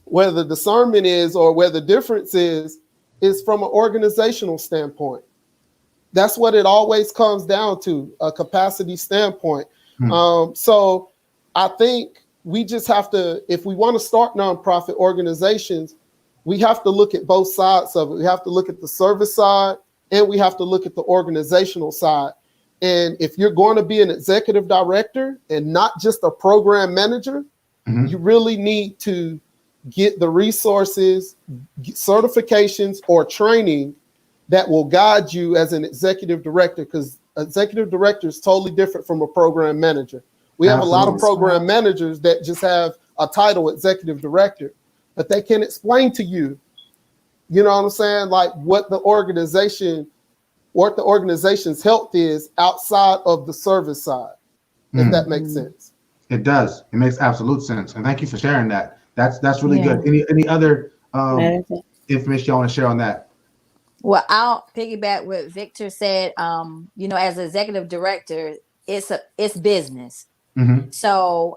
where the discernment is, or where the difference is from an organizational standpoint. That's what it always comes down to, a capacity standpoint. So I think we just have to, if we want to start nonprofit organizations, we have to look at both sides of it. We have to look at the service side, and we have to look at the organizational side. And if you're going to be an executive director and not just a program manager, you really need to get the resources, certifications, or training that will guide you as an executive director, because executive director is totally different from a program manager. We have a lot of program managers that just have a title executive director, but they can explain to you, you know what I'm saying, like what the organization's health is outside of the service side, if that makes sense. It does. It makes absolute sense. And thank you for sharing that. That's really good. Any other information you want to share on that? Well, I'll piggyback what Victor said. You know, as executive director, it's business. So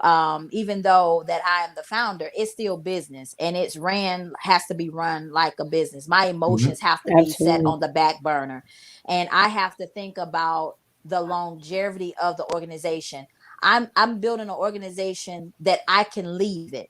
even though that I am the founder, it's still business, and has to be run like a business. My emotions have to be set on the back burner, and I have to think about the longevity of the organization. I'm building an organization that I can leave it,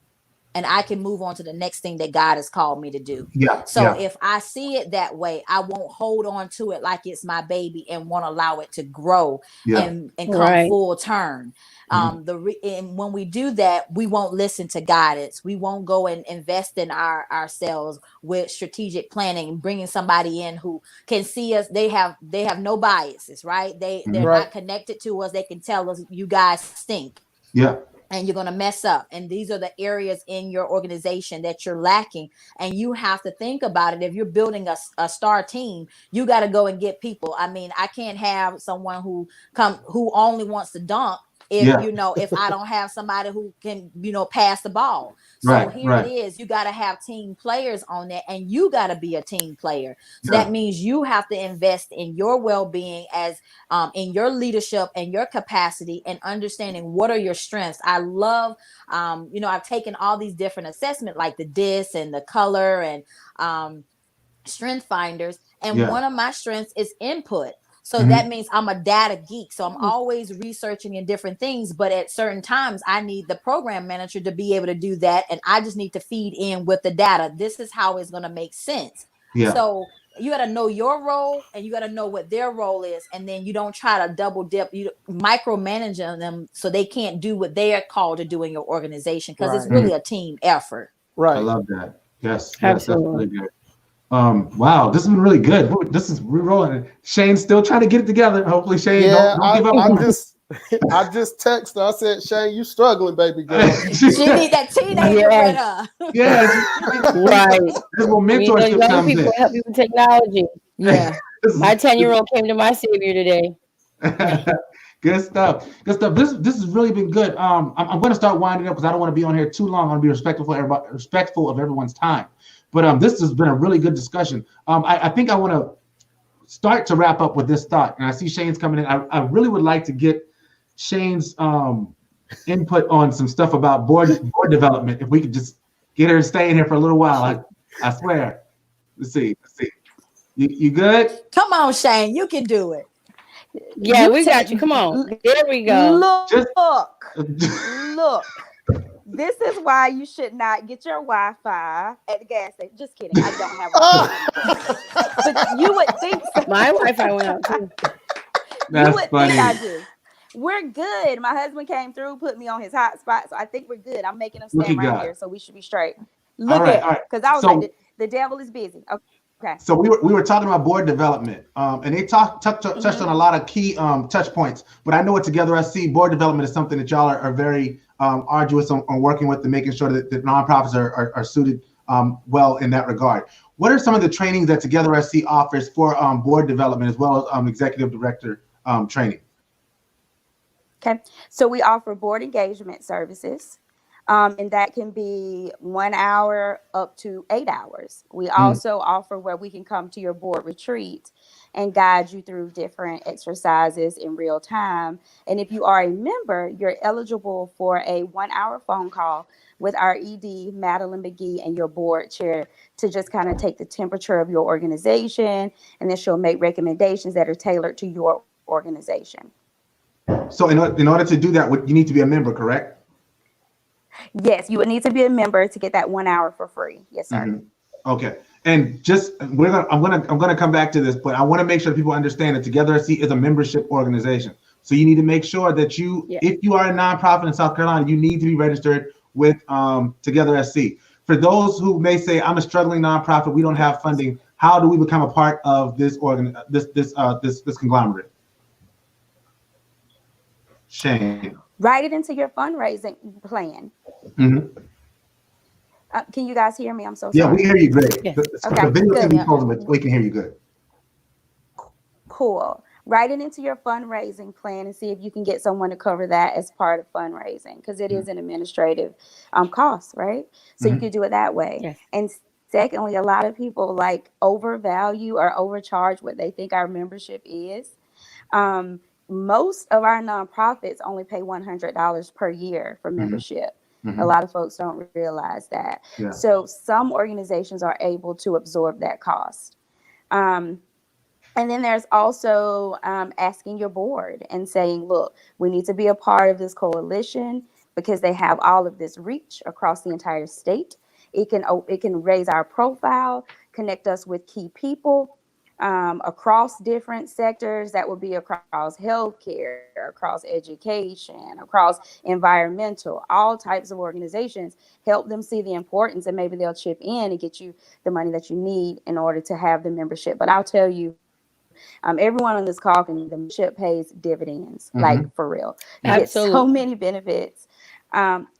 and I can move on to the next thing that God has called me to do. So if I see it that way, I won't hold on to it like it's my baby and won't allow it to grow and come full turn. And when we do that, we won't listen to guidance. We won't go and invest in ourselves with strategic planning and bringing somebody in who can see us. They have no biases, right? They're not connected to us. They can tell us, you guys stink. And you're going to mess up. And these are the areas in your organization that you're lacking. And you have to think about it. If you're building a star team, you got to go and get people. I mean, I can't have someone who only wants to dunk if I don't have somebody who can, pass the ball. So it is, you got to have team players on that, and you got to be a team player. So that means you have to invest in your well-being as in your leadership and your capacity, and understanding what are your strengths. I love, I've taken all these different assessments like the DISC and the color and strength finders. And one of my strengths is input. So that means I'm a data geek. So I'm always researching in different things, but at certain times I need the program manager to be able to do that. And I just need to feed in with the data. This is how it's going to make sense. So you got to know your role, and you got to know what their role is. And then you don't try to double dip, you micromanage them so they can't do what they are called to do in your organization, because it's really a team effort. I love that. Yes, that's really good. Wow, this has been really good. This is re-rolling. Shane's still trying to get it together. Hopefully, Shayne don't give up. I just texted her. I said, Shayne, you struggling, baby girl. She need that teenager with her. Right. This little mentorship young comes people in. help you with technology. My 10-year-old came to my savior today. Good stuff. This has really been good. I'm going to start winding up because I don't want to be on here too long. I want to be respectful of everyone's time. But this has been a really good discussion. I think I want to start to wrap up with this thought. And I see Shayne's coming in. I really would like to get Shayne's input on some stuff about board development. If we could just get her to stay in here for a little while, I swear. Let's see. You good? Come on, Shayne. You can do it. Yeah, we got you. Come on. There we go. Look. This is why you should not get your Wi-Fi at the gas station. Just kidding. I don't have Wi-Fi. But you would think so. My Wi-Fi went out too. That's funny. Think I do. We're good. My husband came through, put me on his hotspot, so I think we're good. I'm making him stand right here, so we should be straight. Look at it, because I was like, the devil is busy. Okay. So we were talking about board development, and they touched on a lot of key touch points. But I know at Together SC, board development is something that y'all are very arduous on working with, and making sure that the nonprofits are suited well in that regard. What are some of the trainings that Together SC offers for board development, as well as executive director training? Okay, so we offer board engagement services. And that can be 1 hour up to 8 hours. We also offer where we can come to your board retreat and guide you through different exercises in real time. And if you are a member, you're eligible for a 1 hour phone call with our ED, Madeline McGee, and your board chair to just kind of take the temperature of your organization. And then she'll make recommendations that are tailored to your organization. So in order to do that, you need to be a member, correct? Yes, you would need to be a member to get that 1 hour for free. Yes, sir. Okay. And just I'm gonna come back to this, but I want to make sure people understand that Together SC is a membership organization. So you need to make sure that if you are a nonprofit in South Carolina, you need to be registered with Together SC. For those who may say, I'm a struggling nonprofit, we don't have funding, how do we become a part of this this conglomerate? Shayne. Write it into your fundraising plan. Can you guys hear me? I'm so sorry. Yeah, we hear you great. Yes. Okay, the video good. can be closed, but we can hear you good. Cool. Write it into your fundraising plan and see if you can get someone to cover that as part of fundraising, because it is an administrative cost, right? So you could do it that way. Yes. And secondly, a lot of people like overvalue or overcharge what they think our membership is. Most of our nonprofits only pay $100 per year for membership. A lot of folks don't realize that. Yeah. So some organizations are able to absorb that cost. And then there's also asking your board and saying, look, we need to be a part of this coalition because they have all of this reach across the entire state. It can raise our profile, connect us with key people across different sectors. That would be across healthcare, across education, across environmental, all types of organizations. Help them see the importance, and maybe they'll chip in and get you the money that you need in order to have the membership. But I'll tell you, everyone on this call the membership pays dividends, like for real. You get so many benefits.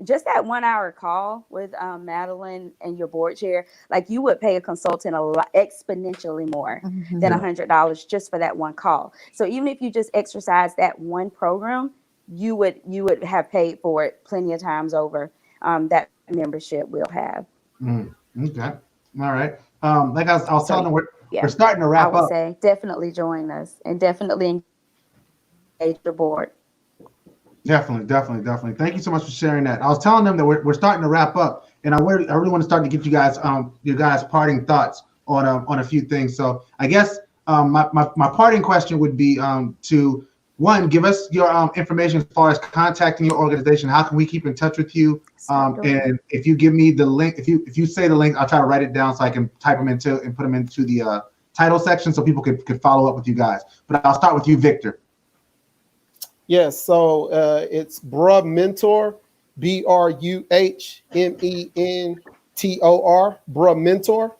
Just that 1 hour call with Madeline and your board chair, like you would pay a consultant a lot, exponentially more than $100 just for that one call. So even if you just exercise that one program, you would have paid for it plenty of times over. That membership will have. Okay. All right. Like I was telling them, we're starting to wrap up. I would say definitely join us and definitely engage your board. Definitely. Thank you so much for sharing that. I was telling them that we're starting to wrap up, and I really want to start to get you guys your guys' parting thoughts on a few things. So I guess my parting question would be to one, give us your information as far as contacting your organization. How can we keep in touch with you? And if you give me the link, if you say the link, I'll try to write it down so I can type them into and put them into the title section so people could follow up with you guys. But I'll start with you, Victor. Yes, so it's B.R.U.H Mentor, B.R.U.H MENTOR, B.R.U.H Mentor.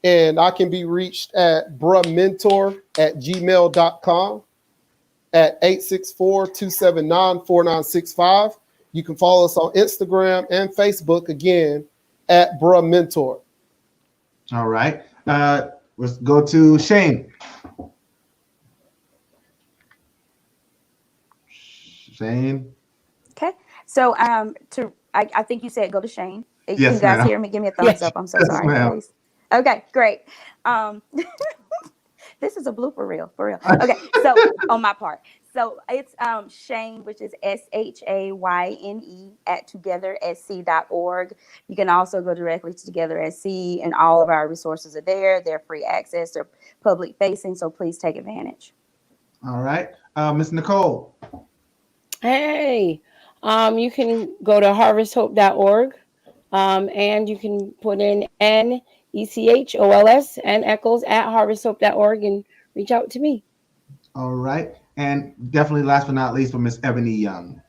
And I can be reached at bruhmentor@gmail.com at 864-279-4965. You can follow us on Instagram and Facebook again at B.R.U.H Mentor. All right. Let's go to Shayne. Shayne. Okay. So I think you said go to Shayne. Yes, you guys hear me? Give me a thumbs up. I'm so sorry. Ma'am. Okay, great. This is a blooper reel, for real. Okay, so on my part. So it's Shayne, which is SHAYNE at togethersc.org. You can also go directly to Together SC, and all of our resources are there. They're free access. They're public facing, so please take advantage. All right. Miss Nicole. Hey, you can go to harvesthope.org, and you can put in NECHOLS and Echols at harvesthope.org and reach out to me. All right. And definitely last but not least, for Miss Ebony Young.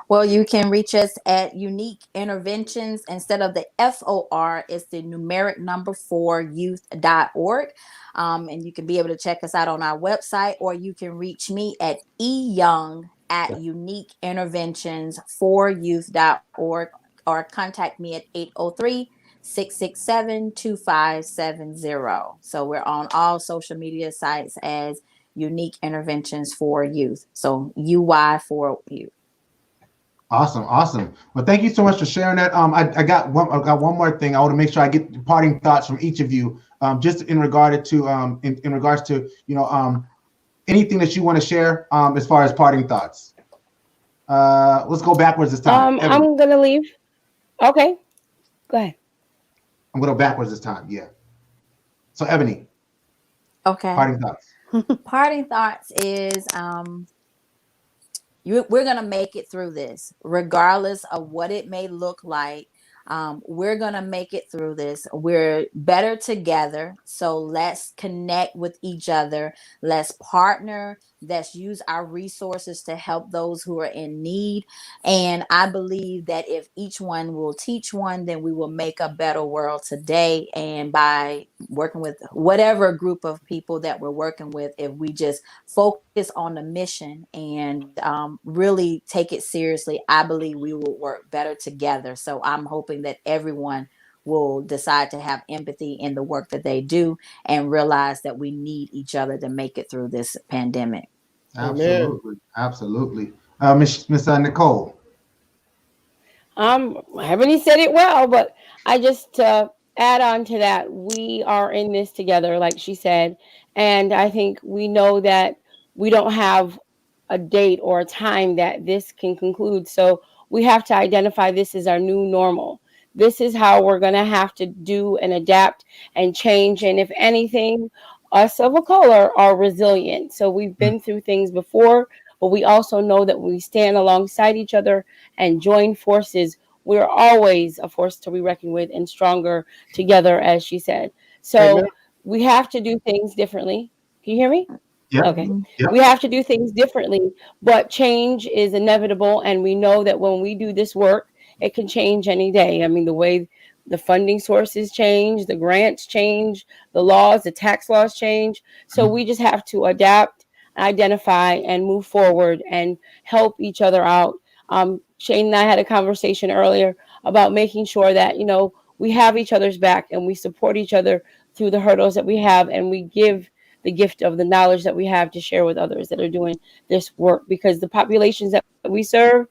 Well, you can reach us at Unique Interventions. Instead of the FOR, it's the numeric number 4 youth.org. And you can be able to check us out on our website, or you can reach me at eyoung at uniqueinterventionsforyouth.org, or contact me at 803-667-2570. So we're on all social media sites as Unique Interventions for Youth. So UY for Youth. Awesome, awesome. Well, thank you so much for sharing that. I got one more thing. I want to make sure I get parting thoughts from each of you, just in regard to in regards to anything that you want to share as far as parting thoughts. Let's go backwards this time. Ebony, I'm gonna leave. Okay, go ahead. I'm going to go backwards this time. Yeah. So Ebony, Okay. parting thoughts. Parting thoughts is we're going to make it through this, regardless of what it may look like. We're going to make it through this. We're better together. So let's connect with each other. Let's partner. Let's use our resources to help those who are in need. And I believe that if each one will teach one, then we will make a better world today. And by working with whatever group of people that we're working with, if we just focus on the mission and really take it seriously, I believe we will work better together. So I'm hoping that everyone will decide to have empathy in the work that they do and realize that we need each other to make it through this pandemic. Amen. Absolutely, absolutely. Miss Nicole. Ebony said it well, but I just add on to that. We are in this together, like she said, and I think we know that we don't have a date or a time that this can conclude. So we have to identify this as our new normal. This is how we're going to have to do and adapt and change. And if anything, us of a color are resilient. So we've been through things before, but we also know that when we stand alongside each other and join forces, we're always a force to be reckoned with and stronger together, as she said. So Amen. we have to do things differently. Can you hear me? Yep. Okay. Yep. We have to do things differently, but change is inevitable. And we know that when we do this work, it can change any day. I mean, the way the funding sources change, the grants change, the laws, the tax laws change. So we just have to adapt, identify, and move forward and help each other out. Shayne and I had a conversation earlier about making sure that, we have each other's back and we support each other through the hurdles that we have, and we give the gift of the knowledge that we have to share with others that are doing this work, because the populations that we serve,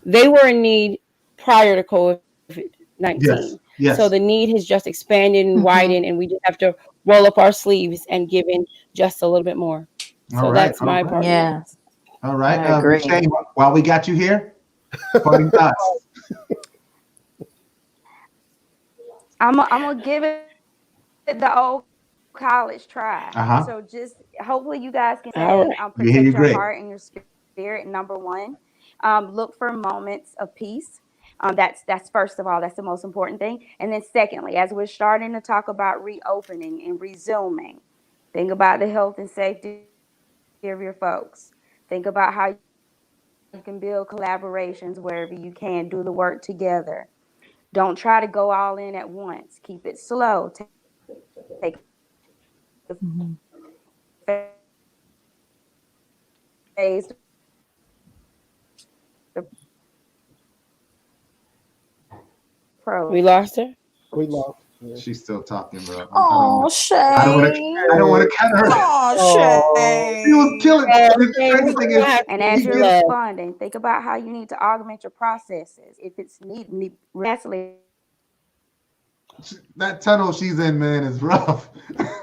they were in need prior to COVID-19. Yes. So Yes. the need has just expanded and widened, and we just have to roll up our sleeves and give in just a little bit more. All So right. that's All my right. part. Yes, All right. I agree. Shayne, while we got you here, parting thoughts. I'm gonna give it the old college try. Uh-huh. So just hopefully you guys can All say right. We hear protect you your great. heart and your spirit. Number one, look for moments of peace. That's first of all, that's the most important thing. And then secondly, as we're starting to talk about reopening and resuming, think about the health and safety of your folks. Think about how you can build collaborations wherever you can, do the work together. Don't try to go all in at once. Keep it slow. Take Mhm. a phase. We Approach. lost her. We lost. Yeah. She's still talking, bro. Oh, I don't want to. Shayne. I don't want to cut her. Oh, She was Shayne. killing. The Shayne, crazy we're thing gonna is, have And to as she need you're your gets love. responding, think about how you need to augment your processes. If it's lastly, that tunnel she's in, man, is rough.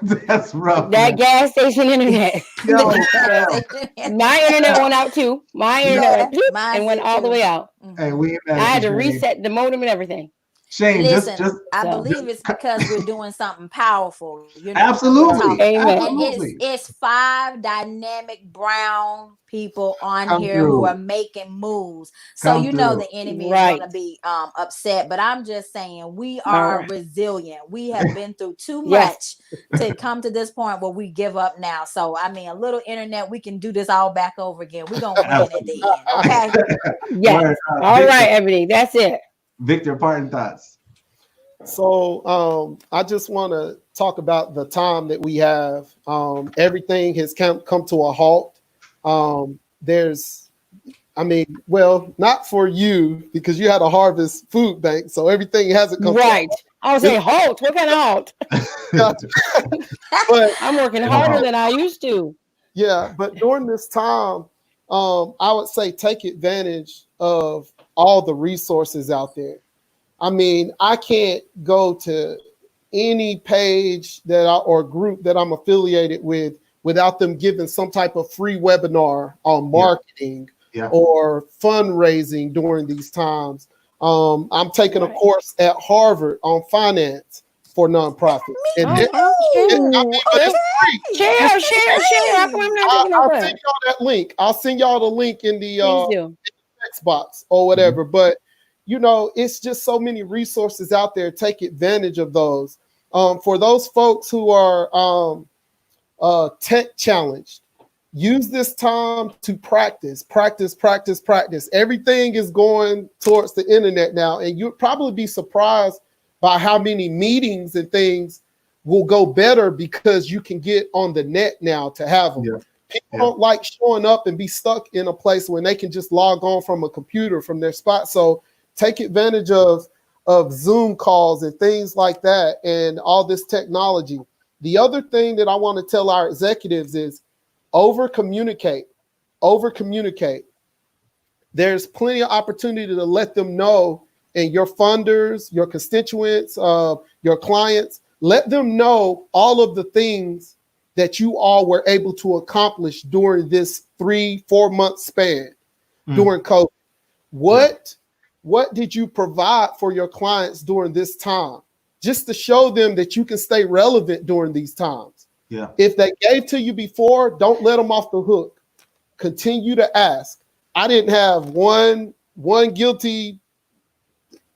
That's rough, That man. gas station internet. Yo, My internet went out too. My internet Yeah, went bloop mine and went did all the too. way out. hey, Mhm. we ain't mad I at had you, to Shayne. reset the modem and everything. Shayne, Listen, I So, believe it's because we're doing something powerful. We're absolutely, talking, amen. and absolutely, it's five dynamic brown people on come here who are through, making moves. So come you know through. the enemy is Right. gonna be upset. But I'm just saying we All are right. resilient. We have been through too Yes. much to come to this point where we give up now. So I mean, a little internet, we can do this all back over again. We're gonna win at the end. Okay. Yes. Word, All Victor, right, Ebony. That's it. Victor, parting thoughts. So I just want to talk about the time that we have. Everything has come to a halt. Well, not for you because you had a harvest food bank, so everything hasn't come Right. I was saying This- halt. What kind of halt? to a halt. But I'm working Yeah. harder than I used to. yeah, but during this time, I would say take advantage of all the resources out there. I mean, I can't go to any page or group that I'm affiliated with without them giving some type of free webinar on marketing or fundraising during these times. I'm taking a course at Harvard on finance for nonprofits. And Share. How come I'm not I'll send y'all that link. I'll send y'all the link in the text box or whatever. But you know, it's just so many resources out there. Take advantage of those. For those folks who are tech challenged, use this time to practice. Everything is going towards the internet now, and you'll probably be surprised by how many meetings and things will go better because you can get on the net now to have them. People don't like showing up and be stuck in a place when they can just log on from a computer from their spot. So take advantage of Zoom calls and things like that and all this technology. The other thing that I want to tell our executives is over communicate. There's plenty of opportunity to let them know, and your funders, your constituents, your clients, let them know all of the things that you all were able to accomplish during this 3-4 month span during COVID. What did you provide for your clients during this time? Just to show them that you can stay relevant during these times. Yeah. If they gave to you before, don't let them off the hook. Continue to ask. I didn't have one guilty.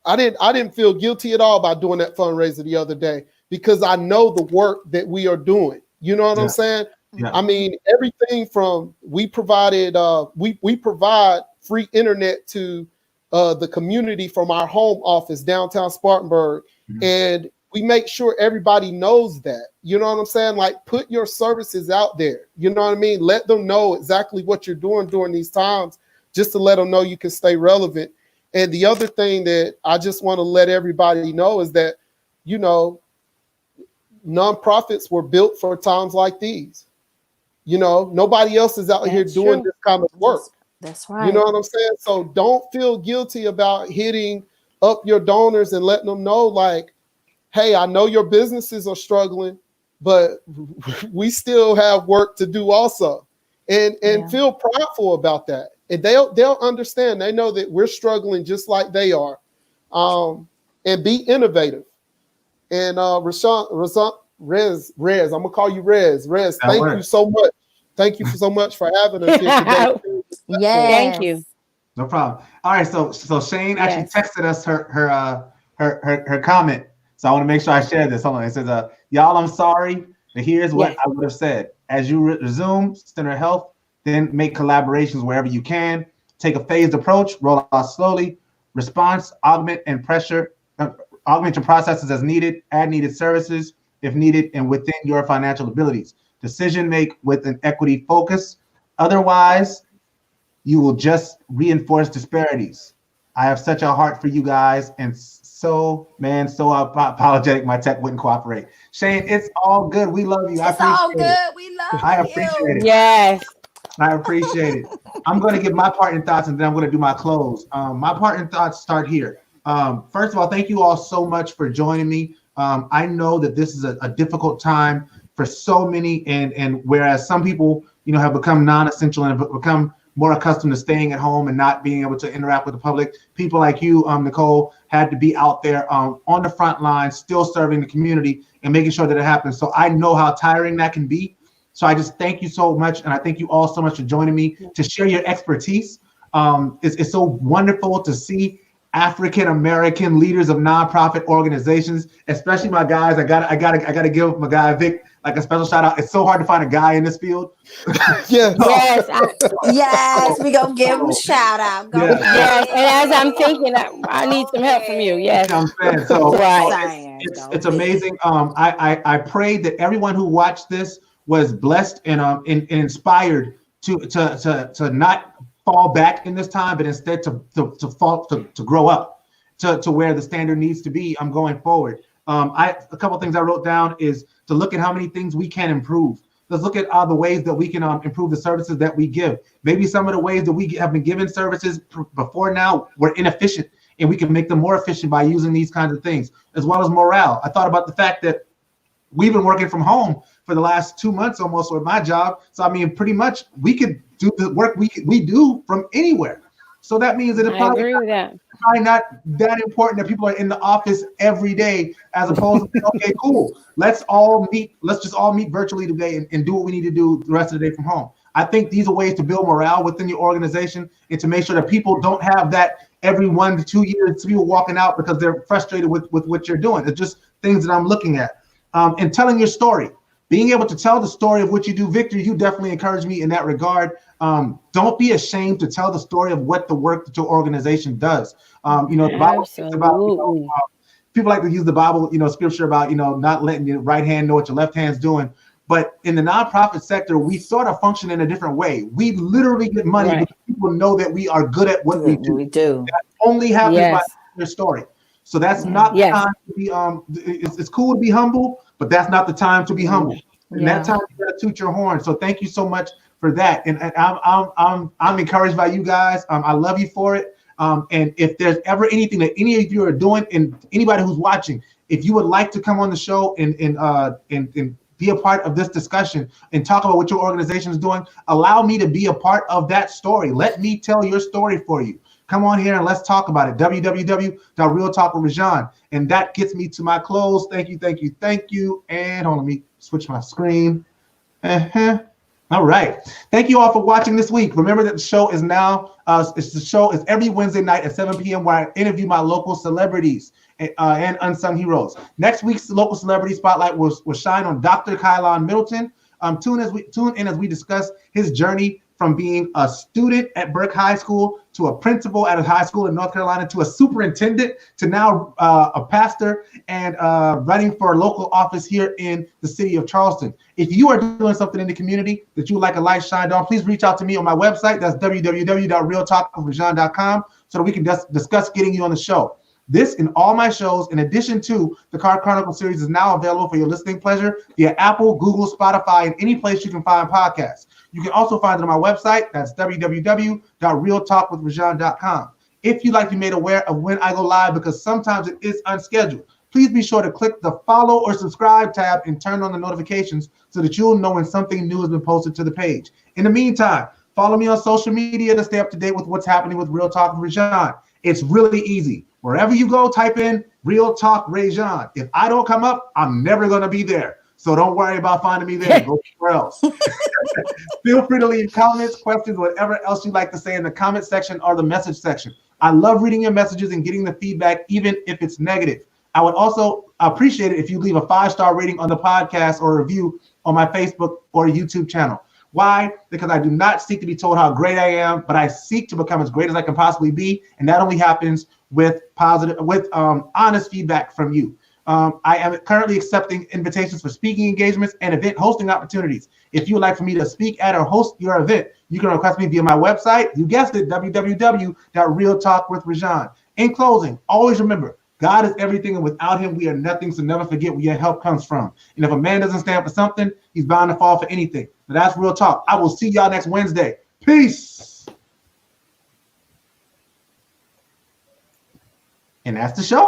I didn't feel guilty at all by doing that fundraiser the other day because I know the work that we are doing. You know what I'm saying? Yeah. I mean, everything from we provide free internet to the community from our home office downtown Spartanburg, and we make sure everybody knows that. You know what I'm saying? Like, put your services out there. You know what I mean? Let them know exactly what you're doing during these times, just to let them know you can stay relevant. And the other thing that I just want to let everybody know is that, you know, nonprofits were built for times like these. You know, nobody else is out here doing this kind of work. That's right. You know what I'm saying? So don't feel guilty about hitting up your donors and letting them know, like, hey, I know your businesses are struggling, but we still have work to do also. And feel prideful about that. And they'll understand. They know that we're struggling just like they are. And be innovative. And Rez, I'm gonna call you Rez. Rez, thank you so much. Thank you so much for having us here today. Yes. Thank you. No problem. All right, so Shayne actually texted us her comment. So I want to make sure I share this. Hold on. It says, y'all, I'm sorry, but here's what I would have said. As you resume center health, then make collaborations wherever you can. Take a phased approach, roll out slowly. Response, augment your processes as needed, add needed services if needed and within your financial abilities. Decision make with an equity focus. Otherwise, you will just reinforce disparities. I have such a heart for you guys, and so apologetic my tech wouldn't cooperate. Shayne, it's all good. We love you. It's all good. We love you. I appreciate it. Yes. I appreciate it. I'm going to give my parting thoughts, and then I'm going to do my close. My parting thoughts start here. First of all, thank you all so much for joining me. I know that this is a difficult time for so many, and whereas some people, you know, have become non-essential and have become more accustomed to staying at home and not being able to interact with the public, people like you, Nicole, had to be out there on the front lines, still serving the community and making sure that it happens. So I know how tiring that can be. So I just thank you so much, and I thank you all so much for joining me to share your expertise. It's so wonderful to see African-American leaders of nonprofit organizations, especially my guys. I gotta give my guy Vic like a special shout out. It's so hard to find a guy in this field. Yes, we gonna give him a shout out. Yes, and as I'm thinking, I need some help from you. Yes, I'm saying, so it's amazing. I pray that everyone who watched this was blessed and inspired to not fall back in this time, but instead to grow up to where the standard needs to be. I'm going forward. A couple things I wrote down is to look at how many things we can improve. Let's look at the ways that we can improve the services that we give. Maybe some of the ways that we have been given services before now were inefficient, and we can make them more efficient by using these kinds of things, as well as morale. I thought about the fact that we've been working from home for the last 2 months almost with my job. So, I mean, pretty much we could do the work we do from anywhere. So that means that it's probably not that important that people are in the office every day, as opposed to, okay, cool, let's just all meet virtually today and do what we need to do the rest of the day from home. I think these are ways to build morale within your organization and to make sure that people don't have that every 1 to 2 years people walking out because they're frustrated with what you're doing. It's just things that I'm looking at. And telling your story, being able to tell the story of what you do. Victor, you definitely encourage me in that regard. Don't be ashamed to tell the story of what the work that your organization does. The Bible speaks about, people like to use the Bible, scripture about, not letting your right hand know what your left hand's doing. But in the nonprofit sector, we sort of function in a different way. We literally get money because people know that we are good at what we do. We do. That only happens by your story. So that's not the time to be, it's cool to be humble, but that's not the time to be humble. And that time you gotta toot your horn. So thank you so much for that. And I'm encouraged by you guys. I love you for it. And if there's ever anything that any of you are doing, and anybody who's watching, if you would like to come on the show and be a part of this discussion and talk about what your organization is doing, allow me to be a part of that story. Let me tell your story for you. Come on here and let's talk about it. www.realtalkwithReZsaun. And that gets me to my close. Thank you, thank you, thank you. And hold on, let me switch my screen. All right. Thank you all for watching this week. Remember that the show is now, the show is every Wednesday night at 7 p.m. where I interview my local celebrities and unsung heroes. Next week's local celebrity spotlight will shine on Dr. Kylon Middleton. Tune in as we discuss his journey from being a student at Burke High School to a principal at a high school in North Carolina to a superintendent to now a pastor and running for a local office here in the city of Charleston. If you are doing something in the community that you would like a light shined on, please reach out to me on my website. That's www.realtalkwithReZsaun.com so that we can discuss getting you on the show. This and all my shows, in addition to the Card Chronicle series, is now available for your listening pleasure via Apple, Google, Spotify, and any place you can find podcasts. You can also find it on my website. That's www.realtalkwithreZsaun.com. If you'd like to be made aware of when I go live, because sometimes it is unscheduled, please be sure to click the follow or subscribe tab and turn on the notifications so that you'll know when something new has been posted to the page. In the meantime, follow me on social media to stay up to date with what's happening with Real Talk with ReZsaun. It's really easy. Wherever you go, type in Real Talk ReZsaun. If I don't come up, I'm never going to be there. So don't worry about finding me there. Go somewhere else. Feel free to leave comments, questions, whatever else you'd like to say in the comment section or the message section. I love reading your messages and getting the feedback, even if it's negative. I would also appreciate it if you leave a 5-star rating on the podcast or a review on my Facebook or YouTube channel. Why? Because I do not seek to be told how great I am, but I seek to become as great as I can possibly be. And that only happens with honest feedback from you. I am currently accepting invitations for speaking engagements and event hosting opportunities. If you would like for me to speak at or host your event, you can request me via my website. You guessed it, www.realtalkwithReZsaun. In closing, always remember, God is everything, and without him, we are nothing. So never forget where your help comes from. And if a man doesn't stand for something, he's bound to fall for anything. But that's Real Talk. I will see y'all next Wednesday. Peace. And that's the show.